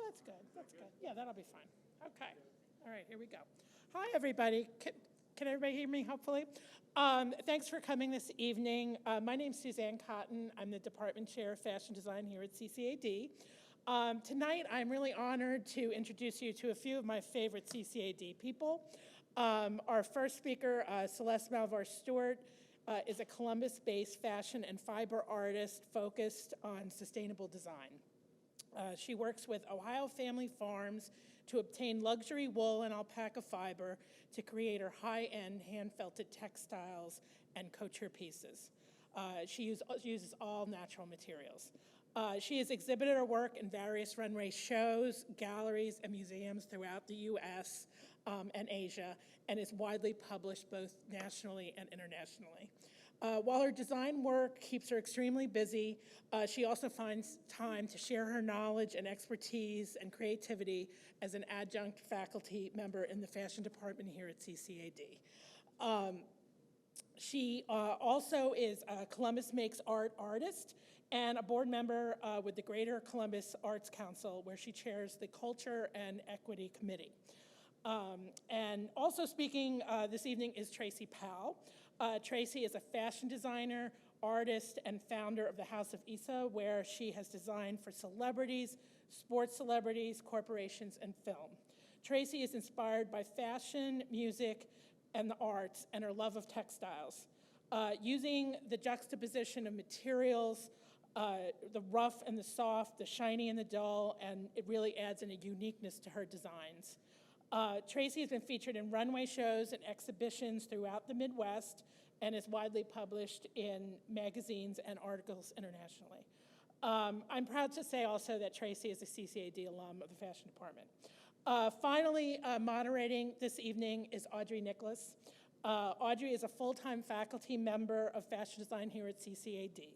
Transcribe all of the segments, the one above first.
that's good. That's good. Yeah, that'll be fine. Okay. All right, here we go. Hi, everybody. Can everybody hear me, hopefully? Thanks for coming this evening. My name's Suzanne Cotton. I'm the Department Chair of Fashion Design here at CCAD. Tonight, I'm really honored to introduce you to a few of my favorite CCAD people. Our first speaker, Celeste Malvar-Stewart, is a Columbus-based fashion and fiber artist focused on sustainable design. She works with Ohio Family Farms to obtain luxury wool and alpaca fiber to create her high-end hand-felted textiles and couture pieces. She uses all natural materials. She has exhibited her work in various runway shows, galleries, and museums throughout the U.S. And Asia, and is widely published both nationally and internationally. While her design work keeps her extremely busy, she also finds time to share her knowledge and expertise and creativity as an adjunct faculty member in the fashion department here at CCAD. She also is a Columbus Makes Art artist and a board member with the Greater Columbus Arts Council, where she chairs the Culture and Equity Committee. And also speaking this evening is Tracy Powell. Tracy is a fashion designer, artist, and founder of the House of Issa, where she has designed for celebrities, sports celebrities, corporations, and film. Tracy is inspired by fashion, music, and the arts, and her love of textiles. Using the juxtaposition of materials, the rough and the soft, the shiny and the dull, and it really adds in a uniqueness to her designs. Tracy has been featured in runway shows and exhibitions throughout the Midwest and is widely published in magazines and articles internationally. I'm proud to say also that Tracy is a CCAD alum of the fashion department. Finally, moderating this evening is Audrey Nicholas. Audrey is a full-time faculty member of fashion design here at CCAD.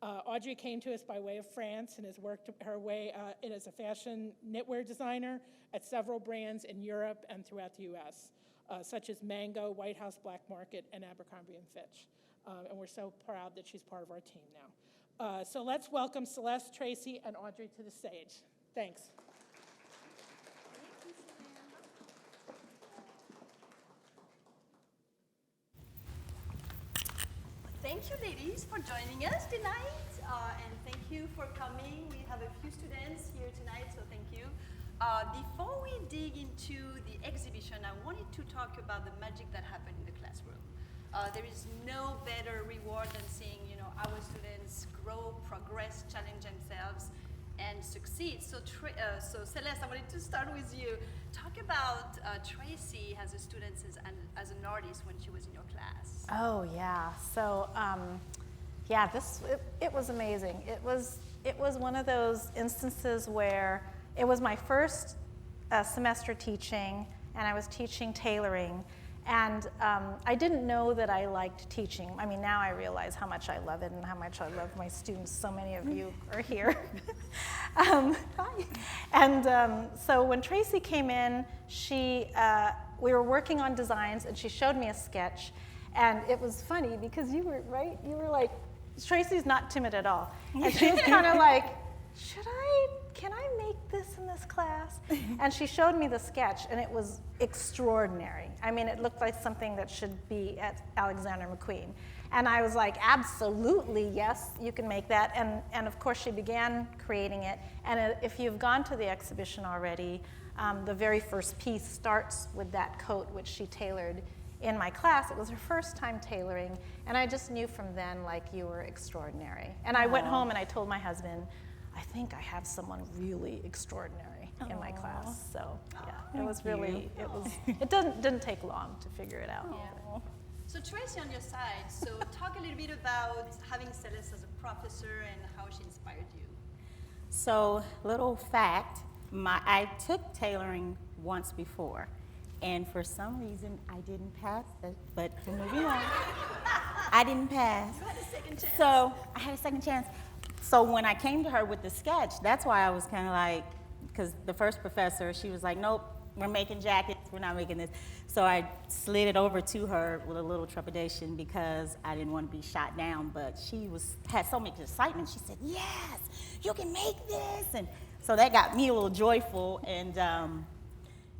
Audrey came to us by way of France and has worked her way in as a fashion knitwear designer at several brands in Europe and throughout the U.S., such as Mango, White House Black Market, and Abercrombie & Fitch. And we're so proud that she's part of our team now. So let's welcome Celeste, Tracy, and Audrey to the stage. Thanks. Thank you, ladies, for joining us tonight, and thank you for coming. We have a few students here tonight, so thank you. Before we dig into the exhibition, I wanted to talk about the magic that happened in the classroom. There is no better reward than seeing, our students grow, progress, challenge themselves, and succeed. So Celeste, I wanted to start with you. Talk about Tracy as a student, as an artist when she was in your class. Oh yeah. So yeah, it was amazing. It was one of those instances where it was my first semester teaching, and I was teaching tailoring. And I didn't know that I liked teaching. I mean, now I realize how much I love it and how much I love my students. So many of you are here. Hi. And so when Tracy came in, we were working on designs, and she showed me a sketch. And it was funny because you were like, Tracy's not timid at all. And she was kind of like, can I make this in this class? And she showed me the sketch, and it was extraordinary. I mean, it looked like something that should be at Alexander McQueen. And I was like, absolutely, yes, you can make that. And of course, she began creating it. And if you've gone to the exhibition already, the very first piece starts with that coat, which she tailored in my class. It was her first time tailoring. And I just knew from then, like, you were extraordinary. And I went home and I told my husband, I think I have someone really extraordinary in my class. So yeah, it was really, it didn't take long to figure it out. Yeah. So Tracy, on your side, so talk a little bit about having Celeste as a professor and how she inspired you. So, little fact, I took tailoring once before, and for some reason I didn't pass it, but moving on, I didn't pass. You had a second chance. So I had a second chance. So when I came to her with the sketch, that's why I was kind of like, because the first professor, she was like, nope, we're making jackets, we're not making this. So I slid it over to her with a little trepidation because I didn't want to be shot down, but she had so much excitement. She said, yes, you can make this. And So that got me a little joyful. And,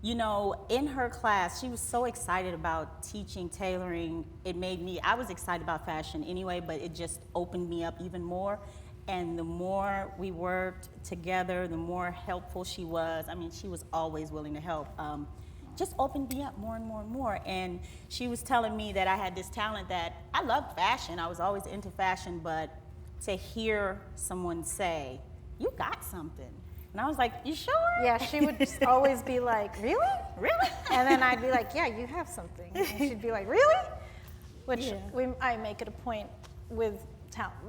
you know, in her class, she was so excited about teaching tailoring. It made me, I was excited about fashion anyway, but it just opened me up even more. And the more we worked together, the more helpful she was. I mean, she was always willing to help. Just opened me up more and more and more. And she was telling me that I had this talent that I loved fashion. I was always into fashion, but to hear someone say, "You got something." And I was like, "You sure?" Yeah, she would just always be like, "Really? Really? And then I'd be like, "Yeah, you have something." And she'd be like, "Really?" Which Yeah. I make it a point with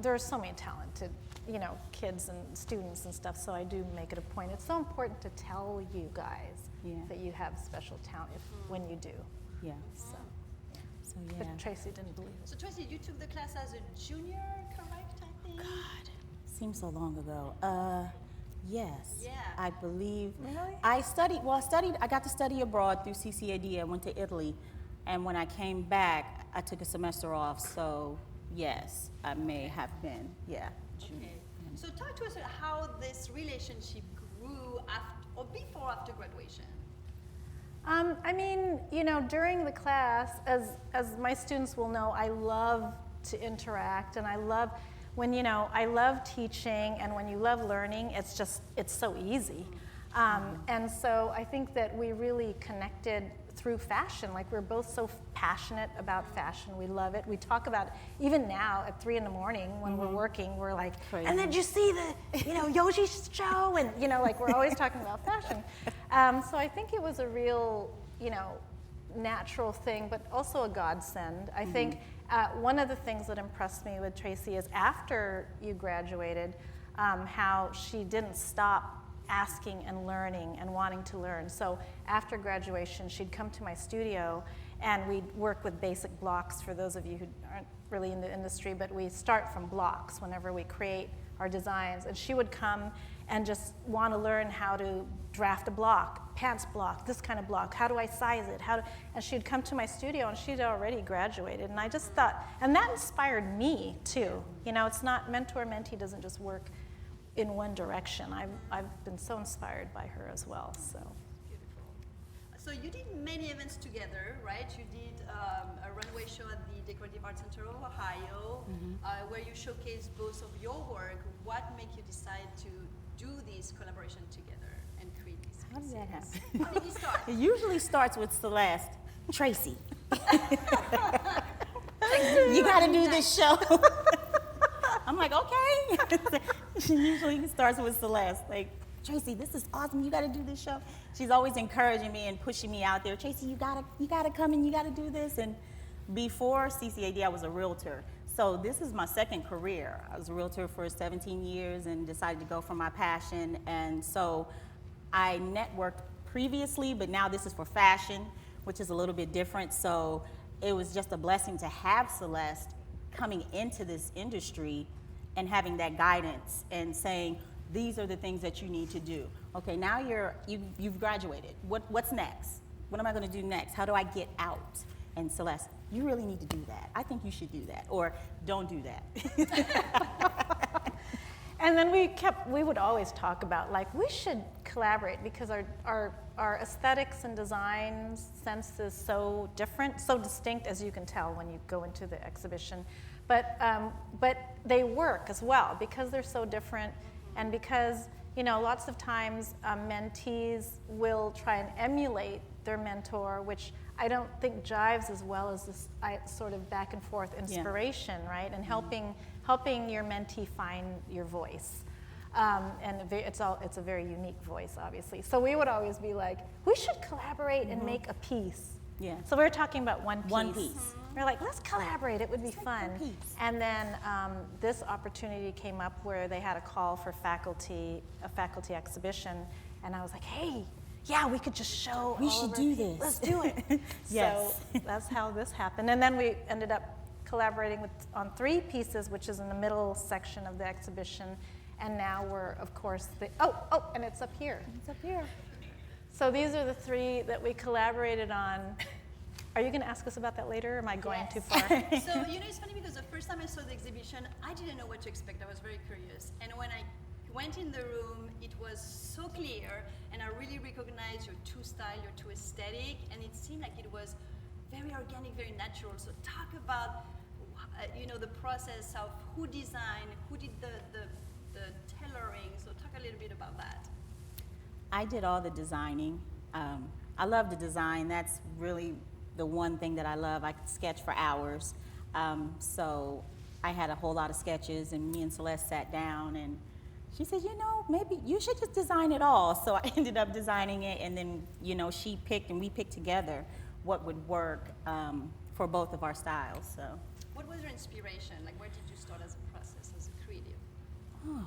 there are so many talented, you know, kids and students and stuff, so I do make it a point. It's so important to tell you guys that you have special talent when you do. Yeah. So, Yeah. but Tracy didn't believe it. So Tracy, you took the class as a junior, correct, I think? God, seems so long ago. Yes. Yeah. I believe. Really? I got to study abroad through CCAD. I went to Italy. And when I came back, I took a semester off. So, yes, I may have been, junior. Okay. So talk to us about how this relationship grew after, or before after graduation. I mean, you know, during the class, as my students will know, I love to interact, and I love when, you know, I love teaching, and when you love learning, it's so easy. And so I think that we really connected through fashion. Like, we're both so passionate about fashion. We love it. We talk about it. Even now at 3 in the morning when we're working, we're like, Crazy. and then did you see the, you know, Yoji's show? And, you know, like, we're always talking about fashion. So I think it was a real, you know, natural thing, but also a godsend. I think one of the things that impressed me with Tracy is after you graduated, how she didn't stop asking and learning and wanting to learn. So after graduation, she'd come to my studio and we'd work with basic blocks for those of you who aren't really in the industry, but we start from blocks whenever we create our designs. And she would come and just want to learn how to draft a block, pants block, this kind of block, how do I size it, and she'd come to my studio and she'd already graduated. And I just thought, and that inspired me too. You know, it's not, mentor-mentee doesn't just work in one direction. I've been so inspired by her as well, so. Beautiful. So you did many events together, right? You did a runway show at the Decorative Arts Center of Ohio, where you showcased both of your work. What made you decide to do this collaboration together and create this? How did that happen? How did you start? It usually starts with Celeste. Tracy. You got to do this show. I'm like, okay. She usually starts with Celeste, like, Tracy, this is awesome. You got to do this show. She's always encouraging me and pushing me out there. Tracy, you gotta come and you got to do this. And before CCAD, I was a realtor. So this is my second career. I was a realtor for 17 years and decided to go for my passion. And so I networked previously, but now this is for fashion, which is a little bit different. So it was just a blessing to have Celeste coming into this industry and having that guidance and saying, these are the things that you need to do. Okay, now you've graduated. What's next? What am I going to do next? How do I get out? And Celeste, you really need to do that. I think you should do that, or don't do that. And then we would always talk about, like, we should collaborate because our aesthetics and design sense is so different, so distinct, as you can tell when you go into the exhibition. But they work as well because they're so different, and because, you know, lots of times mentees will try and emulate their mentor, which I don't think jives as well as this sort of back and forth inspiration, right? And helping your mentee find your voice. And it's a very unique voice, obviously. So we would always be like, we should collaborate and make a piece. Yeah. So we were talking about one piece. One piece. We were like, let's collaborate, it would be fun. one piece. And then this opportunity came up where they had a call for a faculty exhibition, and I was like, hey, yeah, we could just show We all should of our do people. this. Let's do it. Yes. So that's how this happened. And then we ended up collaborating on 3 pieces, which is in the middle section of the exhibition. And now we're, of course, and it's up here. It's up here. So these are the 3 that we collaborated on. Are you going to ask us about that later, or am I going too far? So, you know, it's funny because the first time I saw the exhibition, I didn't know what to expect. I was very curious. And when I went in the room, it was so clear, and I really recognized your two style, your two aesthetic, and it seemed like it was very organic, very natural. So talk about, the process of who designed, who did the tailoring. So talk a little bit about that. I did all the designing. I love to design. That's really the one thing that I love. I could sketch for hours. So I had a whole lot of sketches, and me and Celeste sat down, and she said, maybe you should just design it all. So I ended up designing it, and then, she picked and we picked together what would work for both of our styles. So. What was your inspiration? Like, where did you start as a process, as a creative? Oh,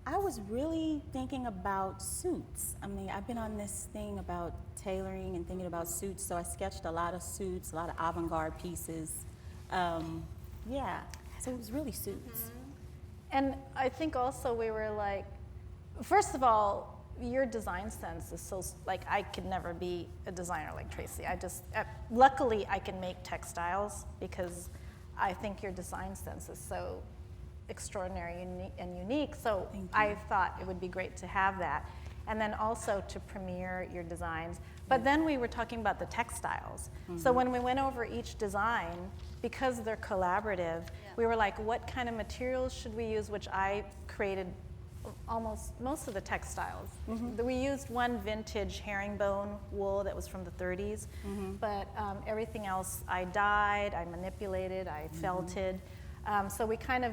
I was really thinking about suits. I mean, I've been on this thing about tailoring and thinking about suits, so I sketched a lot of suits, a lot of avant-garde pieces. Yeah, so it was really suits. And I think also we were like, first of all, your design sense is so, like, I could never be a designer like Tracy. Luckily I can make textiles because I think your design sense is so extraordinary and unique. So I thought it would be great to have that. And then also to premiere your designs. But then we were talking about the textiles. So when we went over each design, because they're collaborative, we were like, what kind of materials should we use, which I created most of the textiles. We used one vintage herringbone wool that was from the 30s, but everything else I dyed, I manipulated, I felted. So we kind of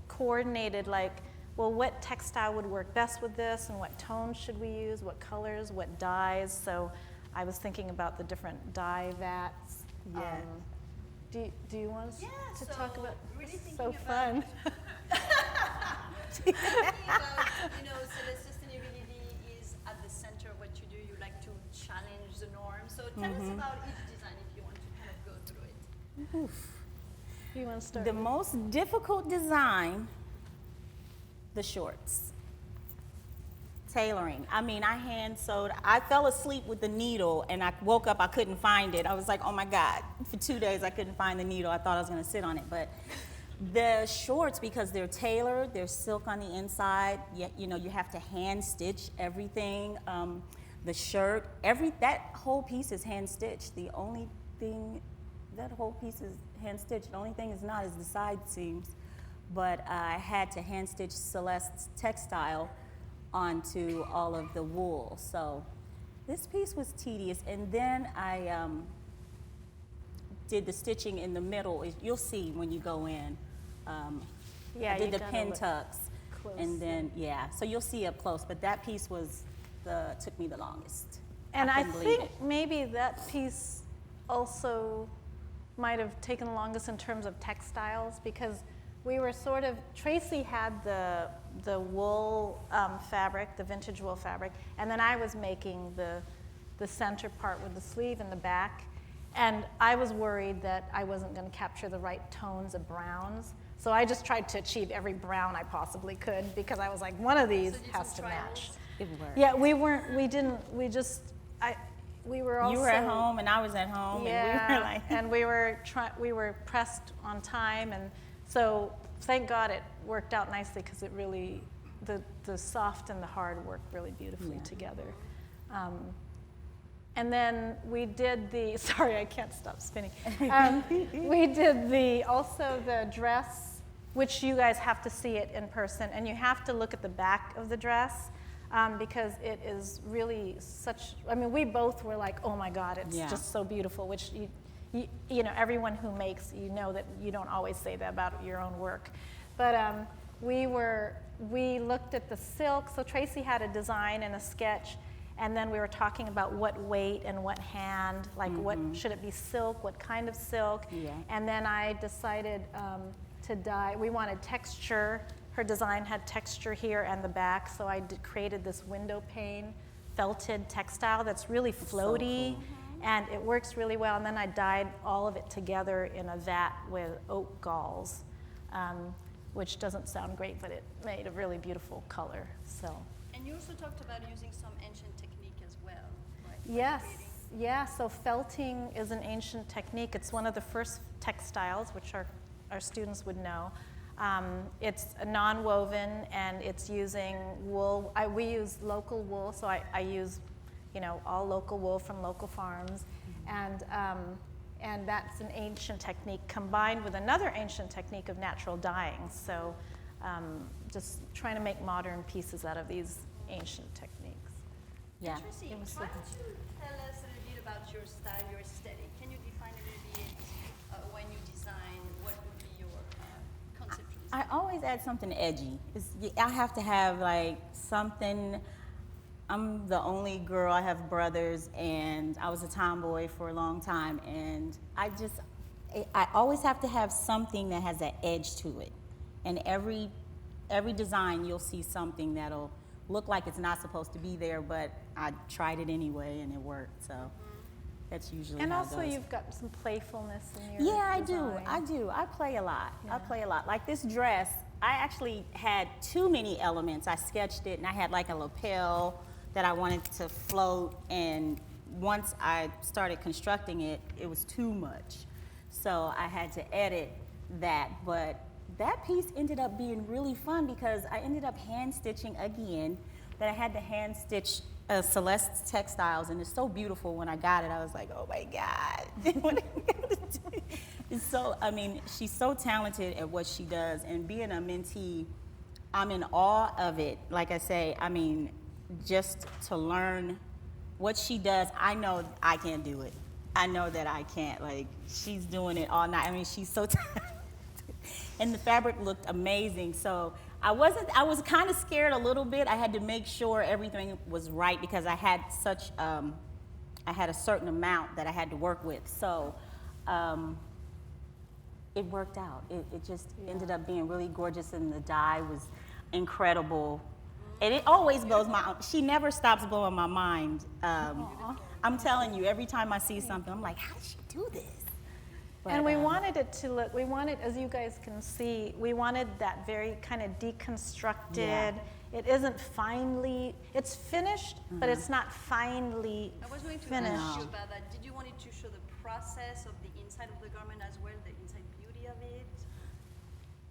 coordinated, like, well, what textile would work best with this, and what tones should we use, what colors, what dyes. So I was thinking about the different dye vats. Do you want us to talk about? Really so fun. Thinking about, Celeste, sustainability is at the center of what you do. You like to challenge the norm. So tell us about each design if you want to kind of go through it. Oof. You want to start? The most difficult design, the shorts. Tailoring. I mean, I hand sewed. I fell asleep with the needle, and I woke up, I couldn't find it. I was like, oh my God. For 2 days, I couldn't find the needle. I thought I was going to sit on it. But the shorts, because they're tailored, they're silk on the inside, you have to hand stitch everything. The shirt, that whole piece is hand stitched. The only thing, that whole piece is hand stitched. The only thing is not is the side seams. But I had to hand stitch Celeste's textile onto all of the wool. So this piece was tedious. And then I did the stitching in the middle. You'll see when you go in. I did the pin tucks. Close. And then, so you'll see up close. But that piece took me the longest. And I couldn't believe think it. maybe that piece also might have taken the longest in terms of textiles, because we were sort of, Tracy had the wool fabric, the vintage wool fabric, and then I was making the center part with the sleeve and the back. And I was worried that I wasn't going to capture the right tones of browns. So I just tried to achieve every brown I possibly could, because I was like, one of these has to match. It worked. Yeah, we were also. You were at home and I was at home, and we were like. And we were pressed on time, and so thank God it worked out nicely, because it really, the soft and the hard worked really beautifully together. And then we did sorry, I can't stop spinning. We did also the dress, which you guys have to see it in person, and you have to look at the back of the dress, because it is really we both were like, oh my God, it's just so beautiful, which everyone who makes, that you don't always say that about your own work. But we looked at the silk. So Tracy had a design and a sketch, and then we were talking about what weight and what hand, like what should it be, silk, what kind of silk. And then I decided to dye. We wanted texture. Her design had texture here and the back, so I created this window pane felted textile that's really floaty. So cool. And it works really well. And then I dyed all of it together in a vat with oak galls, which doesn't sound great, but it made a really beautiful color. So. And you also talked about using some ancient technique as well, right? Yes, yeah. So felting is an ancient technique. It's one of the first textiles, which our students would know. It's non-woven, and it's using wool. We use local wool, so I use, all local wool from local farms, and that's an ancient technique combined with another ancient technique of natural dyeing. So just trying to make modern pieces out of these ancient techniques. Yeah. Tracy, It was try super. to tell us a little bit about your style, your aesthetic. Can you define a little bit when you design, what would be your concept? I always add something edgy. I have to have like something. I'm the only girl. I have brothers, and I was a tomboy for a long time, and I always have to have something that has an edge to it. And every design, you'll see something that'll look like it's not supposed to be there, but I tried it anyway, and it worked. So that's usually And how also it goes. you've got some playfulness in your Yeah, I design. do. I play a lot. I Yeah. play a lot. Like this dress, I actually had too many elements. I sketched it, and I had like a lapel that I wanted to float, and once I started constructing it, it was too much. So I had to edit that, but that piece ended up being really fun because I ended up hand stitching again, that I had to hand stitch Celeste textiles, and it's so beautiful. When I got it, I was like, oh my God. What am I gonna do? It's so, she's so talented at what she does, and being a mentee, I'm in awe of it. Like I say, just to learn what she does, I know I can't do it. I know that I can't. Like, she's doing it all night. She's so talented. And the fabric looked amazing. So I was kind of scared a little bit. I had to make sure everything was right because I had I had a certain amount that I had to work with. So it worked out. It just ended up being really gorgeous, and the dye was incredible. And it always blows she never stops blowing my mind. I'm telling you, every time I see something, I'm like, how did she do this? But, And we wanted it to look, as you guys can see, we wanted that very kind of deconstructed. Yeah. It isn't finely, it's finished, but it's not finely I was going to finished. ask you about that. Did you want it to show the process of the inside of the garment as well, the inside beauty of it?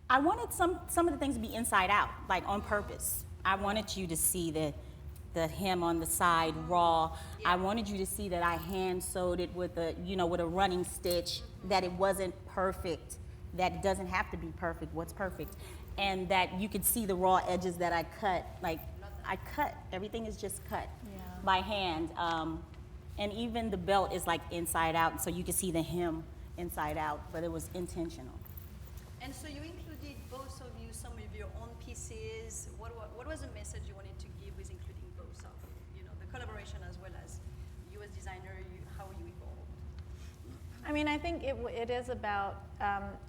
I wanted some of the things to be inside out, like on purpose. I wanted you to see the hem on the side raw. I wanted you to see that I hand sewed it with a running stitch, that it wasn't perfect, that it doesn't have to be perfect, what's perfect, and that you could see the raw edges that I cut. Like, I cut, everything is just cut by hand. And even the belt is like inside out, so you can see the hem inside out, but it was intentional. And so you included, both of you, some of your own pieces. What was the message you wanted to give with including both of, the collaboration as well as you as designer, how you evolved? I think it is about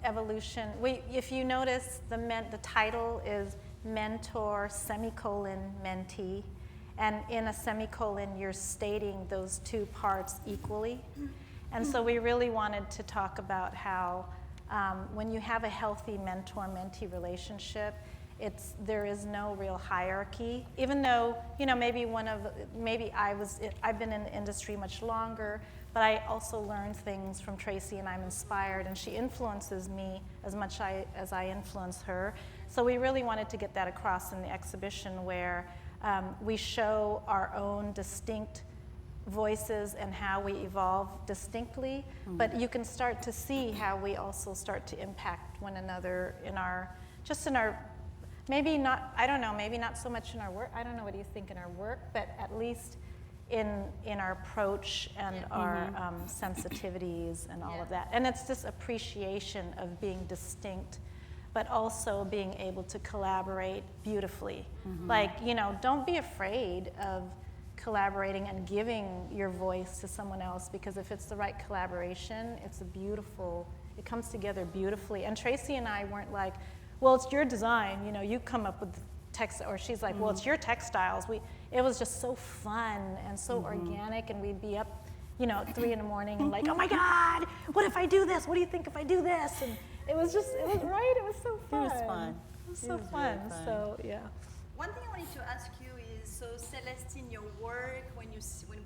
evolution. If you notice, the title is Mentor, Mentee. And in a semicolon, you're stating those two parts equally. And so we really wanted to talk about how when you have a healthy mentor-mentee relationship, there is no real hierarchy. Even though, I've been in the industry much longer, but I also learned things from Tracy, and I'm inspired, and she influences me as much as I influence her. So we really wanted to get that across in the exhibition, where we show our own distinct voices and how we evolve distinctly, but you can start to see how we also start to impact one another maybe not so much in our work. I don't know what you think in our work, but at least in our approach and our sensitivities and all of that. And it's this appreciation of being distinct, but also being able to collaborate beautifully. Like, don't be afraid of collaborating and giving your voice to someone else, because if it's the right collaboration, it comes together beautifully. And Tracy and I weren't like, well, it's your design, you come up with the text, or she's like, well, it's your textiles. It was just so fun and so organic, and we'd be up, at 3 a.m. and like, oh my God, what if I do this? What do you think if I do this? And it was right, it was so fun. It was fun. It was so fun, really fun. so yeah. One thing I wanted to ask you is, so Celeste, in your work, when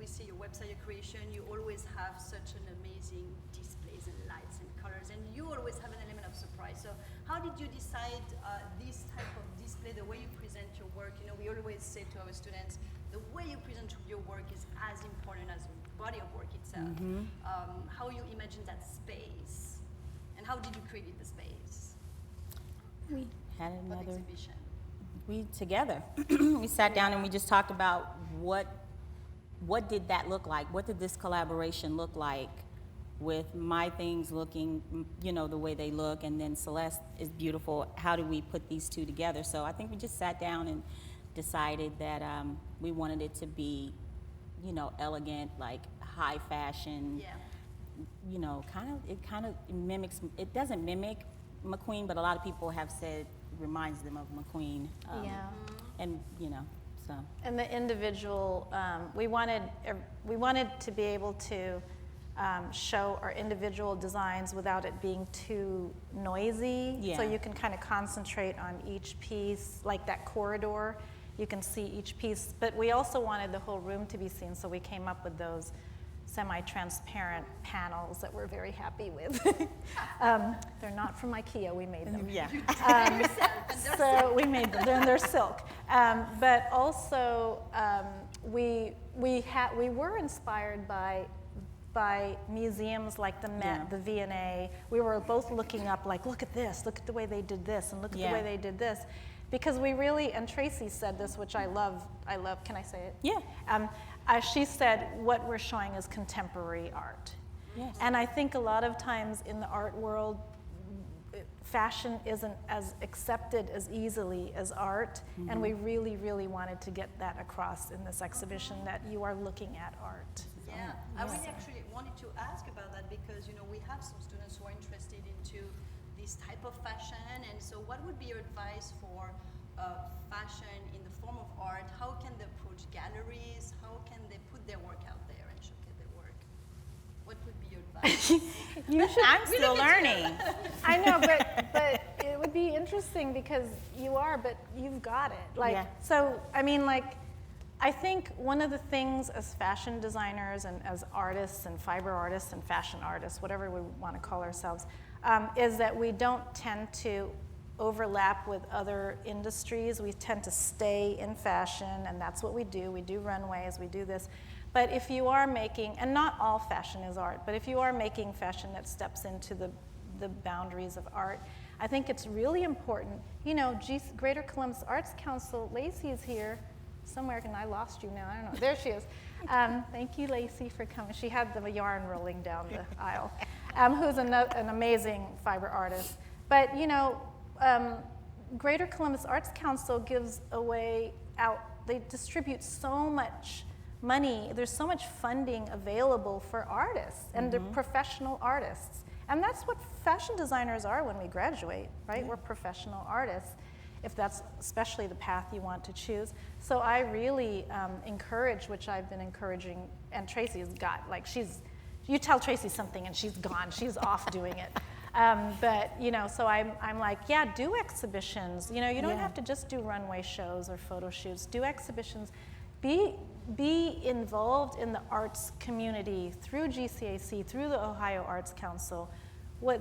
we see your website, your creation, you always have such an amazing displays and lights and colors, and you always have an element of of surprise. So how did you decide this type of display, the way you present your work? You know, we always say to our students, the way you present your work is as important as the body of work itself. How you imagine that space, and how did you create the space We had for the another, exhibition? we together, we sat down and we just talked about what did that look like? What did this collaboration look like with my things looking, you know, the way they look, and then Celeste is beautiful. How do we put these two together? So I think we just sat down and decided that we wanted it to be, you know, elegant, like high fashion. Yeah. You know, it kind of mimics, it doesn't mimic McQueen, but a lot of people have said reminds them of McQueen. Yeah. And, you know, so. And the individual, we wanted to be able to show our individual designs without it being too noisy. Yeah. So you can kind of concentrate on each piece, like that corridor. You can see each piece, but we also wanted the whole room to be seen, so we came up with those semi-transparent panels that we're very happy with. They're not from IKEA, we made them. Yeah. So we made them, they're silk. But also, we were inspired by museums like the Met, Yeah. the V&A. We were both looking up, like, look at this, look at the way they did this, and look at the way they did this. Because we really, and Tracy said this, which I love, can I say it? Yeah. She said, what we're showing is contemporary art. Yes. And I think a lot of times in the art world, fashion isn't as accepted as easily as art, and we really, really wanted to get that across in this exhibition, that you are looking at art. Yeah, I really actually wanted to ask about that because, you know, we have some students who are interested into this type of fashion, and so what would be your advice for fashion in the form of art? How can they approach galleries? How can they put their work out there and showcase their work? What would be your advice? I'm still learning. I know, but it would be interesting because you are, but you've got it. Like, Yeah. so, I mean, like, I think one of the things as fashion designers and as artists and fiber artists and fashion artists, whatever we want to call ourselves, is that we don't tend to overlap with other industries. We tend to stay in fashion, and that's what we do. We do runways, we do this. But if you are making, and not all fashion is art, but if you are making fashion that steps into the boundaries of art, I think it's really important. You know, Greater Columbus Arts Council, Lacey is here somewhere, and I lost you now, I don't know. There she is. Thank you, Lacey, for coming. She had the yarn rolling down the aisle, who's an amazing fiber artist. But, you know, Greater Columbus Arts Council gives away they distribute so much money, there's so much funding available for artists and the professional artists. And that's what fashion designers are when we graduate, right? We're professional artists, if that's especially the path you want to choose. So I really encourage, which I've been encouraging, and Tracy's got, like, you tell Tracy something and she's gone, she's off doing it. But, you know, so I'm like, yeah, do exhibitions. You know, you don't have to just do runway shows or photo shoots. Do exhibitions. Be involved in the arts community through GCAC, through the Ohio Arts Council.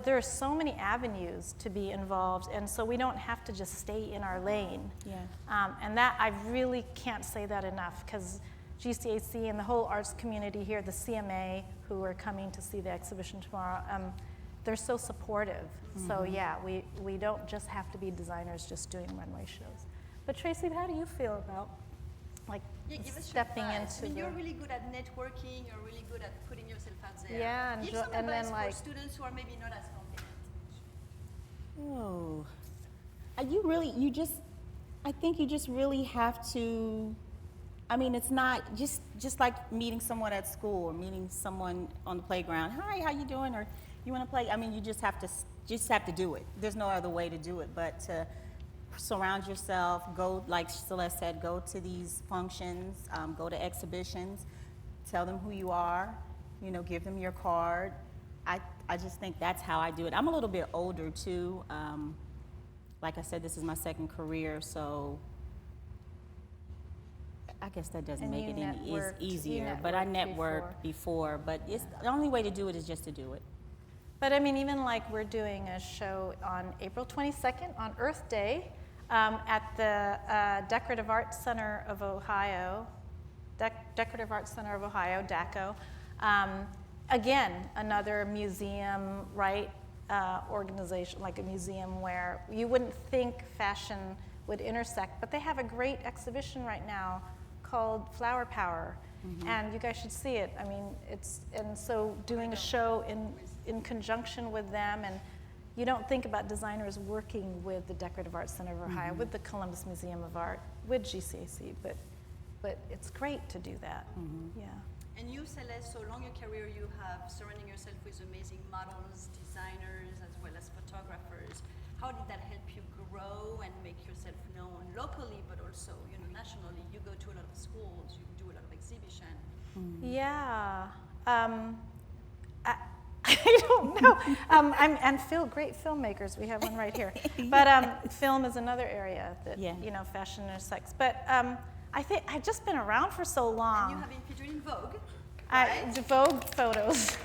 There are so many avenues to be involved, and so we don't have to just stay in our lane. Yeah. And that, I really can't say that enough, because GCAC and the whole arts community here, the CMA, who are coming to see the exhibition tomorrow, they're so supportive. So yeah, we don't just have to be designers just doing runway shows. But Tracy, how do you feel about, like, Yeah, give us stepping your advice. into I mean, the... you're really good at networking, you're really good at putting yourself out there. Yeah, and give jo- some and then, advice like- for students who are maybe not as confident. Oh, I think you just really have to, I mean, it's not just like meeting someone at school or meeting someone on the playground. Hi, how you doing? Or you want to play? I mean, you just have to do it. There's no other way to do it but to surround yourself, go, like Celeste said, go to these functions, go to exhibitions, tell them who you are, you know, give them your card. I just think that's how I do it. I'm a little bit older too. Like I said, this is my second career, so I guess that doesn't And make you it any networked- you easier. But I networked networked before. But it's the only way to do it is just to do it. But I mean, even like we're doing a show on April 22nd on Earth Day at the Decorative Arts Center of Ohio, Decorative Arts Center of Ohio, DACO. Again, another museum, right, organization, like a museum where you wouldn't think fashion would intersect, but they have a great exhibition right now called Flower Power, and you guys should see it. I mean, and so doing a show in conjunction with them, and you don't think about designers working with the Decorative Arts Center of Ohio, with the Columbus Museum of Art, with GCAC, but it's great to do that, yeah. And you, Celeste, so along your career, you have surrounding yourself with amazing models, designers, as well as photographers. How did that help you grow and make yourself known locally, but also, nationally? You go to a lot of schools, you do a lot of exhibition. Yeah. I don't know. And great filmmakers. We have one right here. But film is another area that, fashion intersects. But I think I've just been around for so long. And you have been featured in Vogue, right? Vogue photos.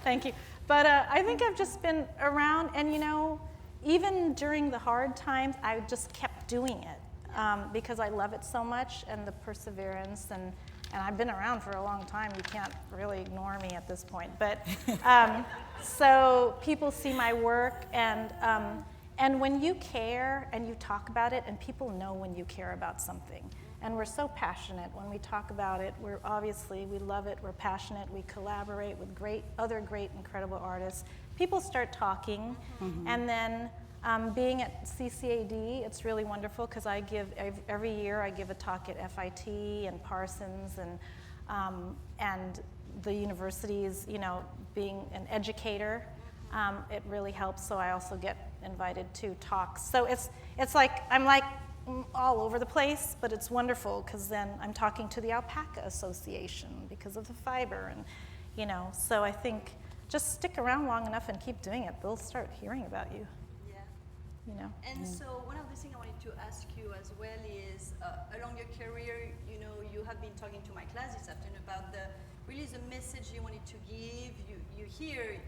Thank you. But I think I've just been around, and even during the hard times, I just kept doing it because I love it so much, and the perseverance, and I've been around for a long time. You can't really ignore me at this point. But so people see my work, and when you care and you talk about it, and people know when you care about something, and we're so passionate when we talk about it. We love it. We're passionate. We collaborate with other great, incredible artists. People start talking, and then being at CCAD, it's really wonderful because every year I give a talk at FIT and Parsons and the universities. Being an educator, it really helps. So I also get invited to talks. So it's like I'm like all over the place, but it's wonderful because then I'm talking to the Alpaca Association because of the fiber, and So I think just stick around long enough and keep doing it. They'll start hearing about you. And so one of the things I wanted to ask you as well is, along your career, you have been talking to my class this afternoon about the message you wanted to give. You hear,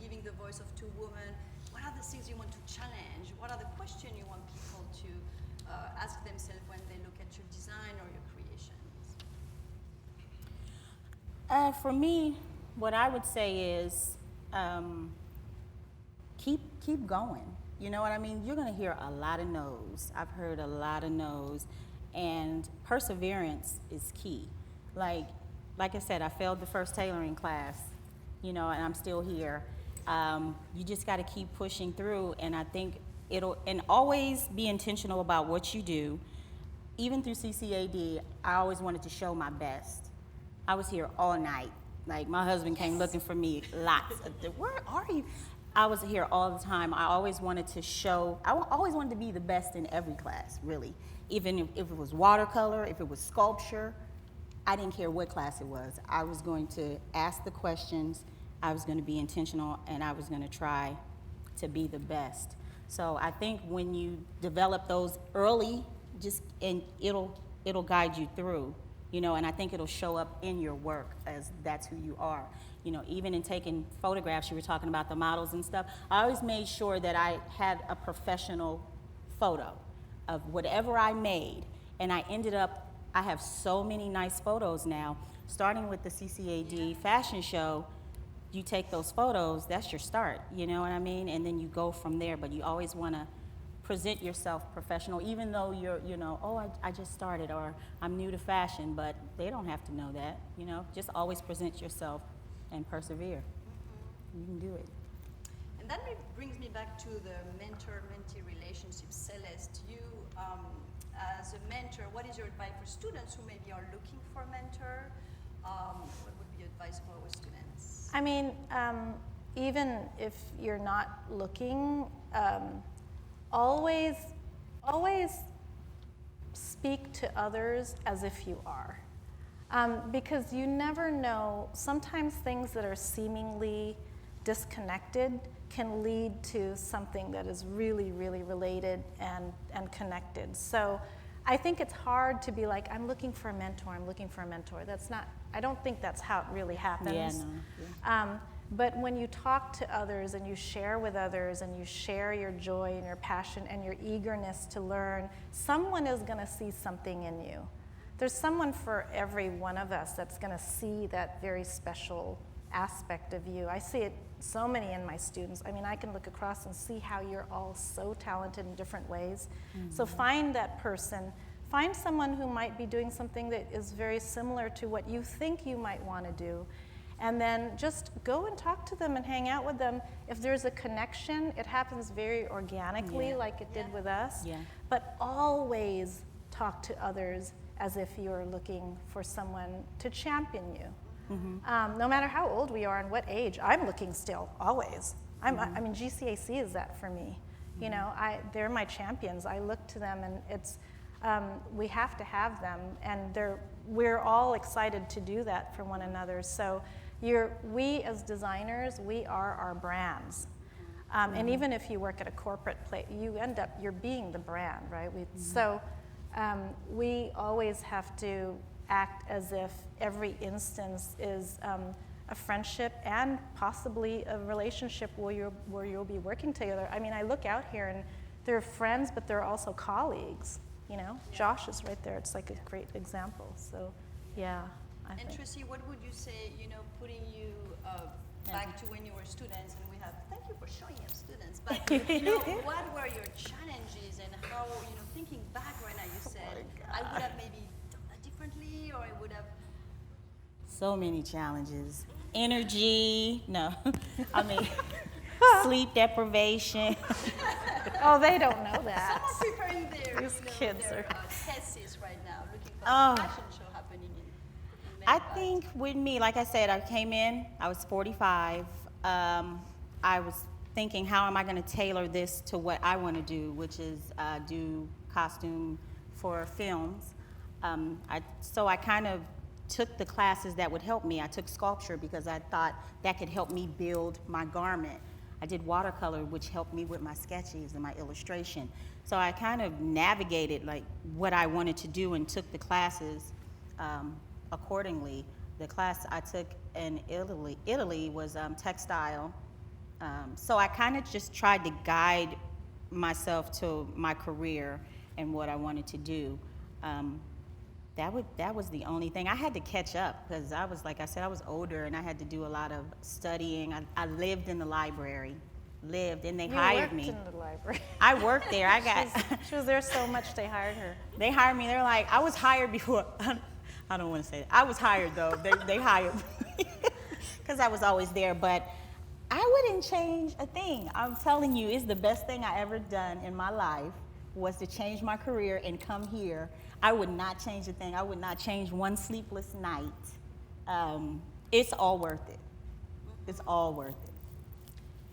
giving the voice of two women. What are the things you want to challenge? What are the questions you want people to ask themselves when they look at your design or your creations? For me, what I would say is keep going. You know what I mean? You're going to hear a lot of no's. I've heard a lot of no's, and perseverance is key. Like I said, I failed the first tailoring class, and I'm still here. You just got to keep pushing through, and I think and always be intentional about what you do. Even through CCAD, I always wanted to show my best. I was here all night. Like, my husband came looking for me lots. Where are you? I was here all the time. I always wanted to show, I always wanted to be the best in every class, really. Even if it was watercolor, if it was sculpture, I didn't care what class it was. I was going to ask the questions, I was going to be intentional, and I was going to try to be the best. So I think when you develop those early, and it'll guide you through, and I think it'll show up in your work as that's who you are. Even in taking photographs, you were talking about the models and stuff, I always made sure that I had a professional photo of whatever I made, and I have so many nice photos now, starting with the CCAD fashion show. You take those photos, that's your start, you know what I mean? And then you go from there, but you always want to present yourself professional, even though you're, I just started, or I'm new to fashion, but they don't have to know that, just always present yourself and persevere. You can do it. And that brings me back to the mentor-mentee relationship. Celeste, you, as a mentor, what is your advice for students who maybe are looking for a mentor? What would be your advice for our students? I mean, even if you're not looking, always speak to others as if you are. Because you never know, sometimes things that are seemingly disconnected can lead to something that is really, really related and connected. So I think it's hard to be like, I'm looking for a mentor, I'm looking for a mentor. That's not, I don't think that's how it really happens. Yeah, no. Yeah. But when you talk to others and you share with others and you share your joy and your passion and your eagerness to learn, someone is going to see something in you. There's someone for every one of us that's going to see that very special aspect of you. I see it so many in my students. I mean, I can look across and see how you're all so talented in different ways. So find that person. Find someone who might be doing something that is very similar to what you think you might want to do. And then just go and talk to them and hang out with them. If there's a connection, it happens very organically, like it did with us. But always talk to others as if you're looking for someone to champion you. No matter how old we are and what age, I'm looking still, always. I mean, GCAC is that for me. You know, they're my champions. I look to them, and it's, we have to have them, and we're all excited to do that for one another. So we as designers, we are our brands. And even if you work at a corporate place, you're being the brand, right? So we always have to act as if every instance is a friendship and possibly a relationship where you'll be working together. I mean, I look out here and they're friends, but they're also colleagues, you know? Josh is right there. It's like a great example. So, yeah. And Tracy, what would you say, you know, putting you back to when you were students, and thank you for showing us students, but you know, what were your challenges and how, you know, thinking back right now, you said, I would have maybe done that differently, or I would have. So many challenges. Energy, no, I mean, sleep deprivation. Oh, they don't know that. Someone preparing their, These kids their are. thesis right now, looking for Oh. a fashion show happening in I Malvar. think with me, like I said, I came in, I was 45. I was thinking, how am I going to tailor this to what I want to do, which is do costume for films. So I kind of took the classes that would help me. I took sculpture because I thought that could help me build my garment. I did watercolor, which helped me with my sketches and my illustration. So I kind of navigated like what I wanted to do and took the classes accordingly. The class I took in Italy was textile. So I kind of just tried to guide myself to my career and what I wanted to do. That was the only thing. I had to catch up because I was, like I said, I was older and I had to do a lot of studying. I lived in the library, and they hired me. You worked in the library. I worked there. She was there so much they hired her. They hired me. They're like, I was hired before. I don't want to say that. I was hired though. They hired me because I was always there. But I wouldn't change a thing. I'm telling you, it's the best thing I ever done in my life was to change my career and come here. I would not change a thing. I would not change one sleepless night. It's all worth it. It's all worth it.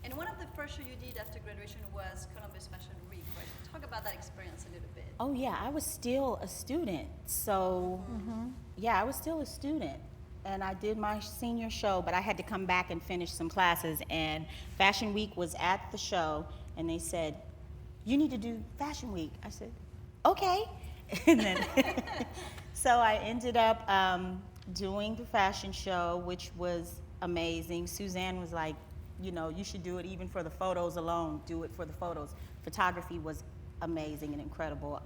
And one of the first show you did after graduation was Columbus Fashion Week, right? Talk about that experience a little bit. Oh yeah, I was still a student. So yeah, I was still a student. And I did my senior show, but I had to come back and finish some classes. And Fashion Week was at the show, and they said, you need to do Fashion Week. I said, okay. And then, so I ended up doing the fashion show, which was amazing. Suzanne was like, you know, you should do it even for the photos alone. Do it for the photos. Photography was amazing and incredible.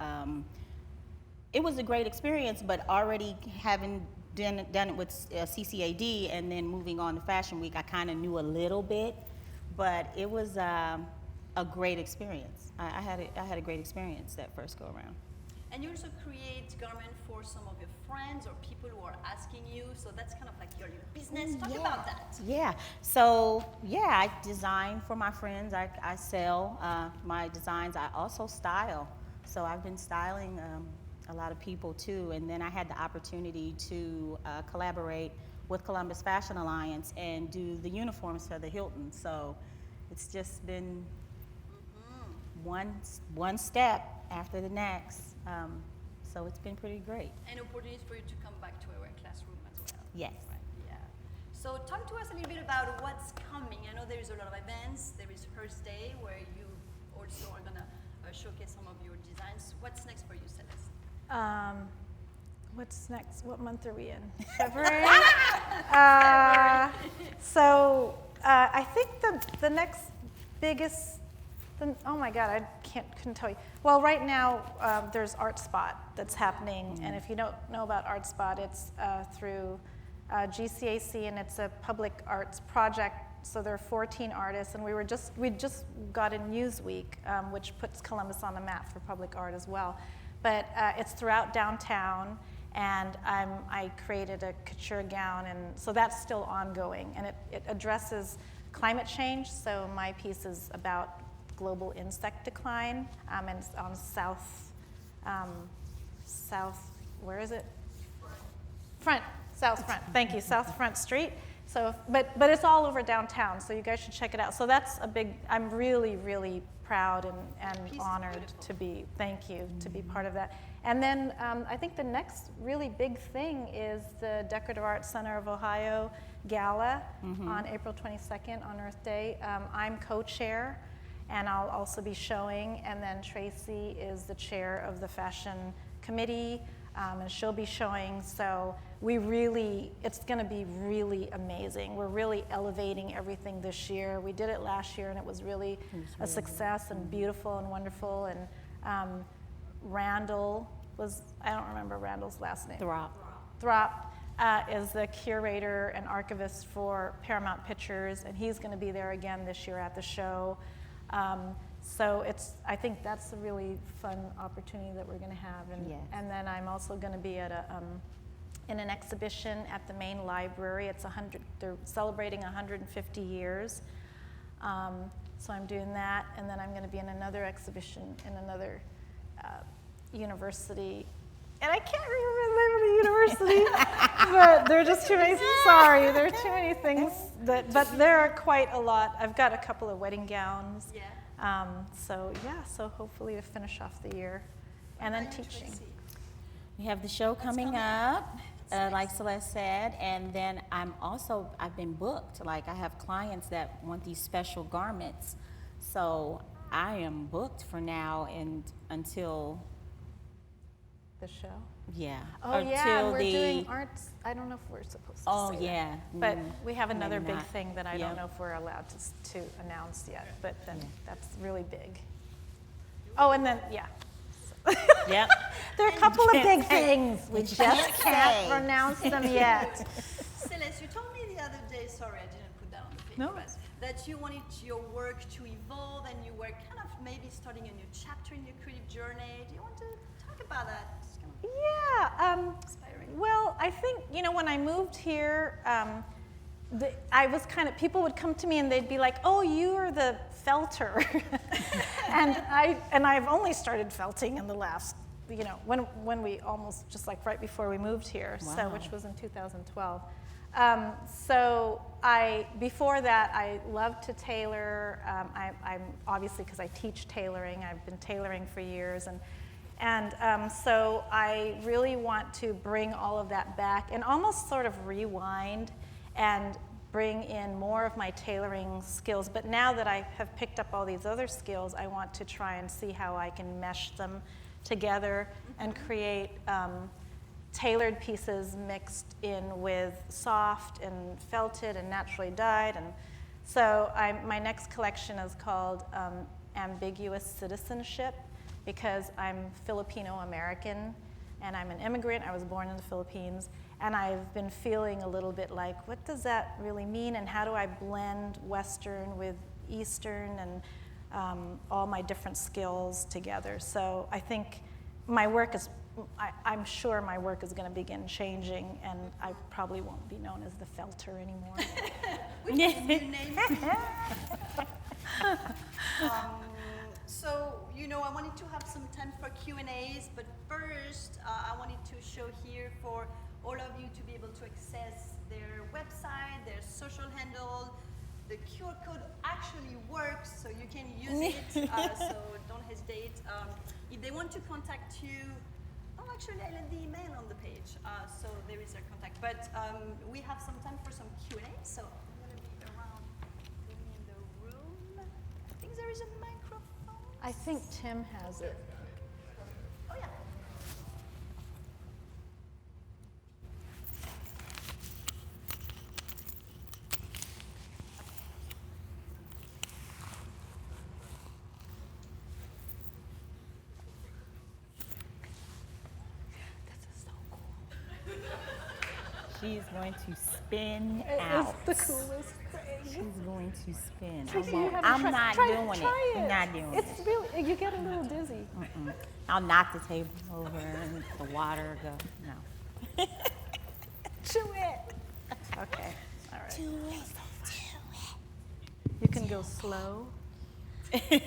It was a great experience, but already having done it with CCAD and then moving on to Fashion Week, I kind of knew a little bit, but it was a great experience. I had a great experience that first go around. And you also create garment for some of your friends or people who are asking you, so that's kind of like your business. Talk about that. Yeah, so yeah, I design for my friends. I sell my designs. I also style. So I've been styling a lot of people too. And then I had the opportunity to collaborate with Columbus Fashion Alliance and do the uniforms for the Hilton. So it's just been one step after the next. So it's been pretty great. And opportunities for you to come back to our classroom as well. Yes. Right, yeah. So talk to us a little bit about what's coming. I know there is a lot of events. There is First Day where you also are gonna showcase some of your designs. What's next for you, Celeste? What's next? What month are we in? February? So I think the next biggest, oh my God, I couldn't tell you. Well, right now, there's Art Spot that's happening, and if you don't know about Art Spot, it's through GCAC, and it's a public arts project. So there are 14 artists, and we just got in Newsweek, which puts Columbus on the map for public art as well. But it's throughout downtown, and I created a couture gown, and so that's still ongoing, and it addresses climate change. So my piece is about global insect decline, and it's on south, where is it? South Front, thank you, South Front Street. So, but it's all over downtown, so you guys should check it out. So that's a big, I'm really, really proud and honored to be, thank you, to be part of that. And then I think the next really big thing is the Decorative Arts Center of Ohio Gala on April 22nd on Earth Day. I'm co-chair, and I'll also be showing, and then Tracy is the chair of the fashion committee, and she'll be showing. So it's going to be really amazing. We're really elevating everything this year. We did it last year, and it was really a success and beautiful and wonderful. And Randall I don't remember Randall's last name. Throp is the curator and archivist for Paramount Pictures, and he's going to be there again this year at the show. So I think that's a really fun opportunity that we're going to have. And then I'm also going to be at in an exhibition at the main library. They're celebrating 150 years. So I'm doing that, and then I'm going to be in another exhibition in another university. And I can't remember the name of the university, but there are just too many, sorry, there are too many things, but there are quite a lot. I've got a couple of wedding gowns. So hopefully to finish off the year. And then teaching. Tracy? We have the show coming up, like Celeste said, and then I've been booked. Like, I have clients that want these special garments. So I am booked for now and until The show? Yeah. Oh, yeah, and we're doing arts. I don't know if we're supposed to say yeah. that. But we have another Maybe big not. thing that I Yeah. don't know if we're allowed to announce yet, but then that's really big. Oh, and then, yeah. Yep. There are a couple of big things. We You just can't can't say. pronounce them yet. Celeste, you told me the other day, sorry, I didn't put that on the paper, No. but that you wanted your work to evolve and you were kind of maybe starting a new chapter in your creative journey. Do you want to talk about that? It's kind of Yeah. inspiring. Well, I think, when I moved here, I was people would come to me and they'd be like, "Oh, you are the felter," and I've only started felting in the last, when we almost just like right before we moved here, so which was in 2012. Before that, I loved to tailor. I'm obviously, because I teach tailoring, I've been tailoring for years, so I really want to bring all of that back and almost sort of rewind and bring in more of my tailoring skills. But now that I have picked up all these other skills, I want to try and see how I can mesh them together and create tailored pieces mixed in with soft and felted and naturally dyed. And so my next collection is called Ambiguous Citizenship, because I'm Filipino-American and I'm an immigrant. I was born in the Philippines, and I've been feeling a little bit like, what does that really mean, and how do I blend Western with Eastern and all my different skills together? So I think my work is, I'm sure my work is going to begin changing, and I probably won't be known as the felter anymore. Which is your name? So, I wanted to have some time for Q&As, but first, I wanted to show here for all of you to be able to access their website, their social handle. The QR code actually works, so you can use it, so don't hesitate. If they want to contact you, actually, I left the email on the page, so there is their contact. But we have some time for some Q&A, so I'm going to be around in the room. I think there is a microphone. I think Tim has it. Oh, yeah. She's going to spin It out. is the coolest thing. She's going to spin. Tracy, you have to I'm try- not try- doing try it. I'm not doing It's really, you get a little dizzy. it. I'll knock the table over and the water go. No. Chew it. Okay, all right. You can go slow. Okay,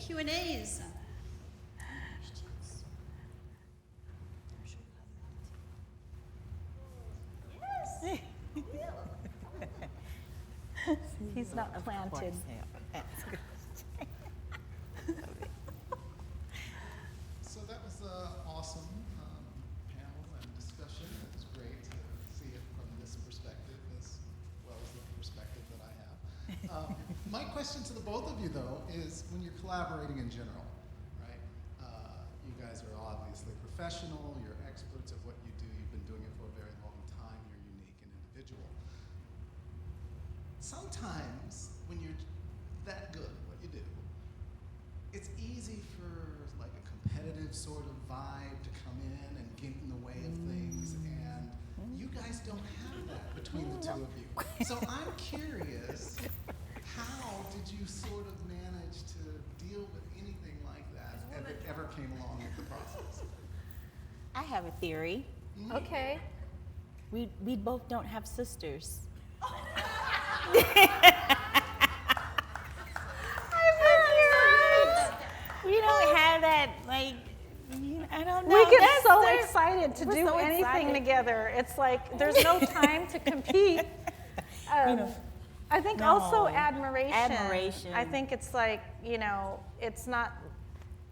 Q&As. Yes. He's not planted. So that was an awesome panel and discussion. It was great to see it from this perspective as well as the perspective that I have. My question to the both of you, though, is when you're collaborating in general, right? You guys are obviously professional. You're experts at what you do. You've been doing it for a very long time. You're unique and individual. Sometimes when you're that good at what you do, it's easy for like a competitive sort of vibe to come in and get in the way of things, and you guys don't have that between the two of you. So I'm curious, how did you sort of manage to deal with anything like that if it ever came along with the process? I have a theory. Okay. We both don't have sisters. We don't have that, like, I don't know. We get That's so the- excited to we're do so anything excited. together. It's like there's no time to compete. I think also No. admiration. Admiration. I think it's like, it's not,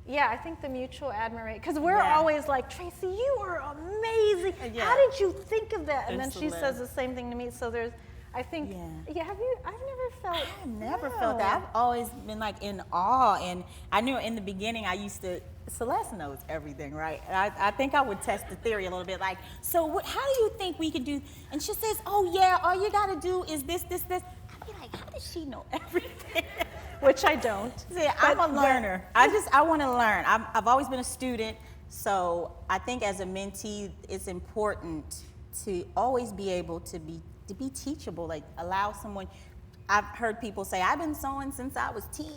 yeah, I think the mutual admiration, because we're Yeah. always like, Tracy, you are amazing. Yeah. How did you think of that? And then It's she Celeste. says the same thing to me. So there's, I think, Yeah. have you, I've never felt. I've never felt that. I've always been like in awe, and I knew in the beginning I used to. Celeste knows everything, right? And I think I would test the theory a little bit, like, so how do you think we could do? And she says, oh yeah, all you gotta do is this. I'd be like, how does she know everything? Which I don't. See, I'm a learner. I want to learn. I've always been a student, so I think as a mentee, it's important to always be able to be teachable. Like allow someone. I've heard people say, I've been sewing since I was 10,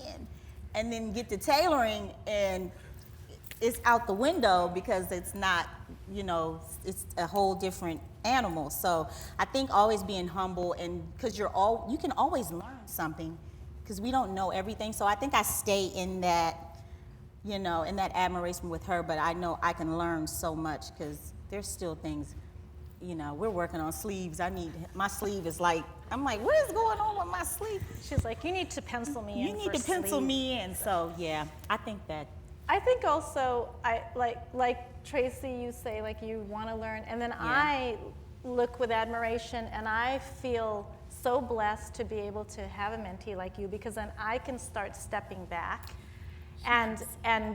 and then get to tailoring and it's out the window because it's not, it's a whole different animal. So I think always being humble, and because you can always learn something, because we don't know everything. So I think I stay in that, in that admiration with her, but I know I can learn so much because there's still things, we're working on sleeves. My sleeve is like, I'm like, what is going on with my sleeve? She's like, you need to pencil me in. You need to pencil me in. So yeah, I think that. I think also, like Tracy, you say like you want to learn, and then I look with admiration, and I feel so blessed to be able to have a mentee like you, because then I can start stepping back and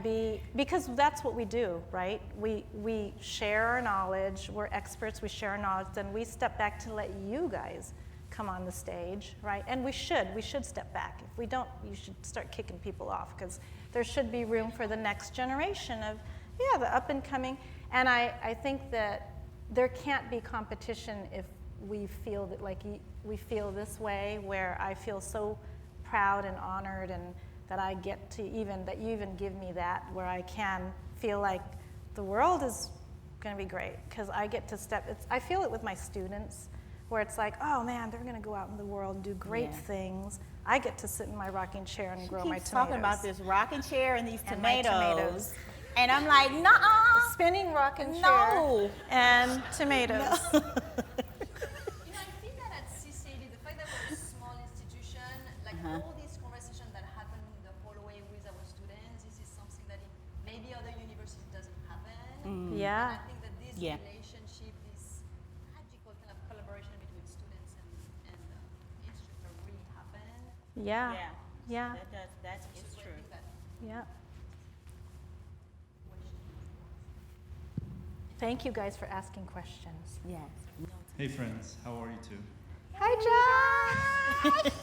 be, because that's what we do, right? We share our knowledge, we're experts, we share our knowledge, then we step back to let you guys come on the stage, right? And we should step back. If we don't, you should start kicking people off, because there should be room for the next generation of, the up and coming. And I think that there can't be competition if we feel that we feel this way, where I feel so proud and honored, and that I get to that you even give me that, where I can feel like the world is gonna be great, because I get to I feel it with my students, where it's like, oh man, they're gonna go out in the world and do great things. I get to sit in my rocking chair and grow my tomatoes. Talking about this rocking chair and these And my tomatoes. And I'm like, nuh-uh. Spinning rocking chair No. and tomatoes. I think that at CCAD, the fact that we're a small institution, like all these conversations that happen in the hallway with our students, this is something that maybe other universities doesn't happen. Yeah. And I think that this Yeah. relationship, this magical kind of collaboration between students and the instructor really happen. Yeah. Yeah. That is true. Yeah. Thank you guys for asking questions. Yes. Hey friends, how are you two? Hi, Josh.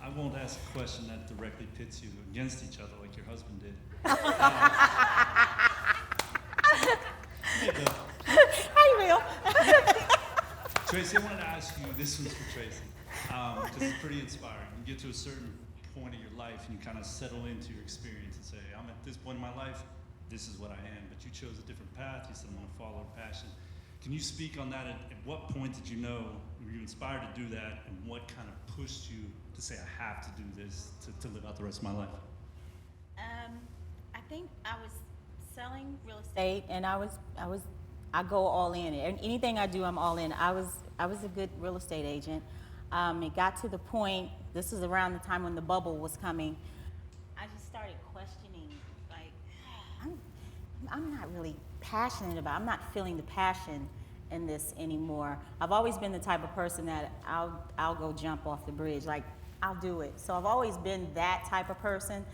I won't ask a question that directly pits you against each other like your husband did. Hey, Hi, Will. Tracy, I wanted to ask you, this one's for Tracy, because it's pretty inspiring. You get to a certain point of your life and you kind of settle into your experience and say, I'm at this point in my life, this is what I am. But you chose a different path. You said, I'm going to follow a passion. Can you speak on that? At what point did you know, were you inspired to do that, and what kind of pushed you to say, I have to do this to live out the rest of my life? I think I was selling real estate, and I go all in. And anything I do, I'm all in. I was a good real estate agent. It got to the point, this is around the time when the bubble was coming, I just started questioning, like, I'm not really passionate about, I'm not feeling the passion in this anymore. I've always been the type of person that I'll go jump off the bridge, like, I'll do it. So I've always been that type of person.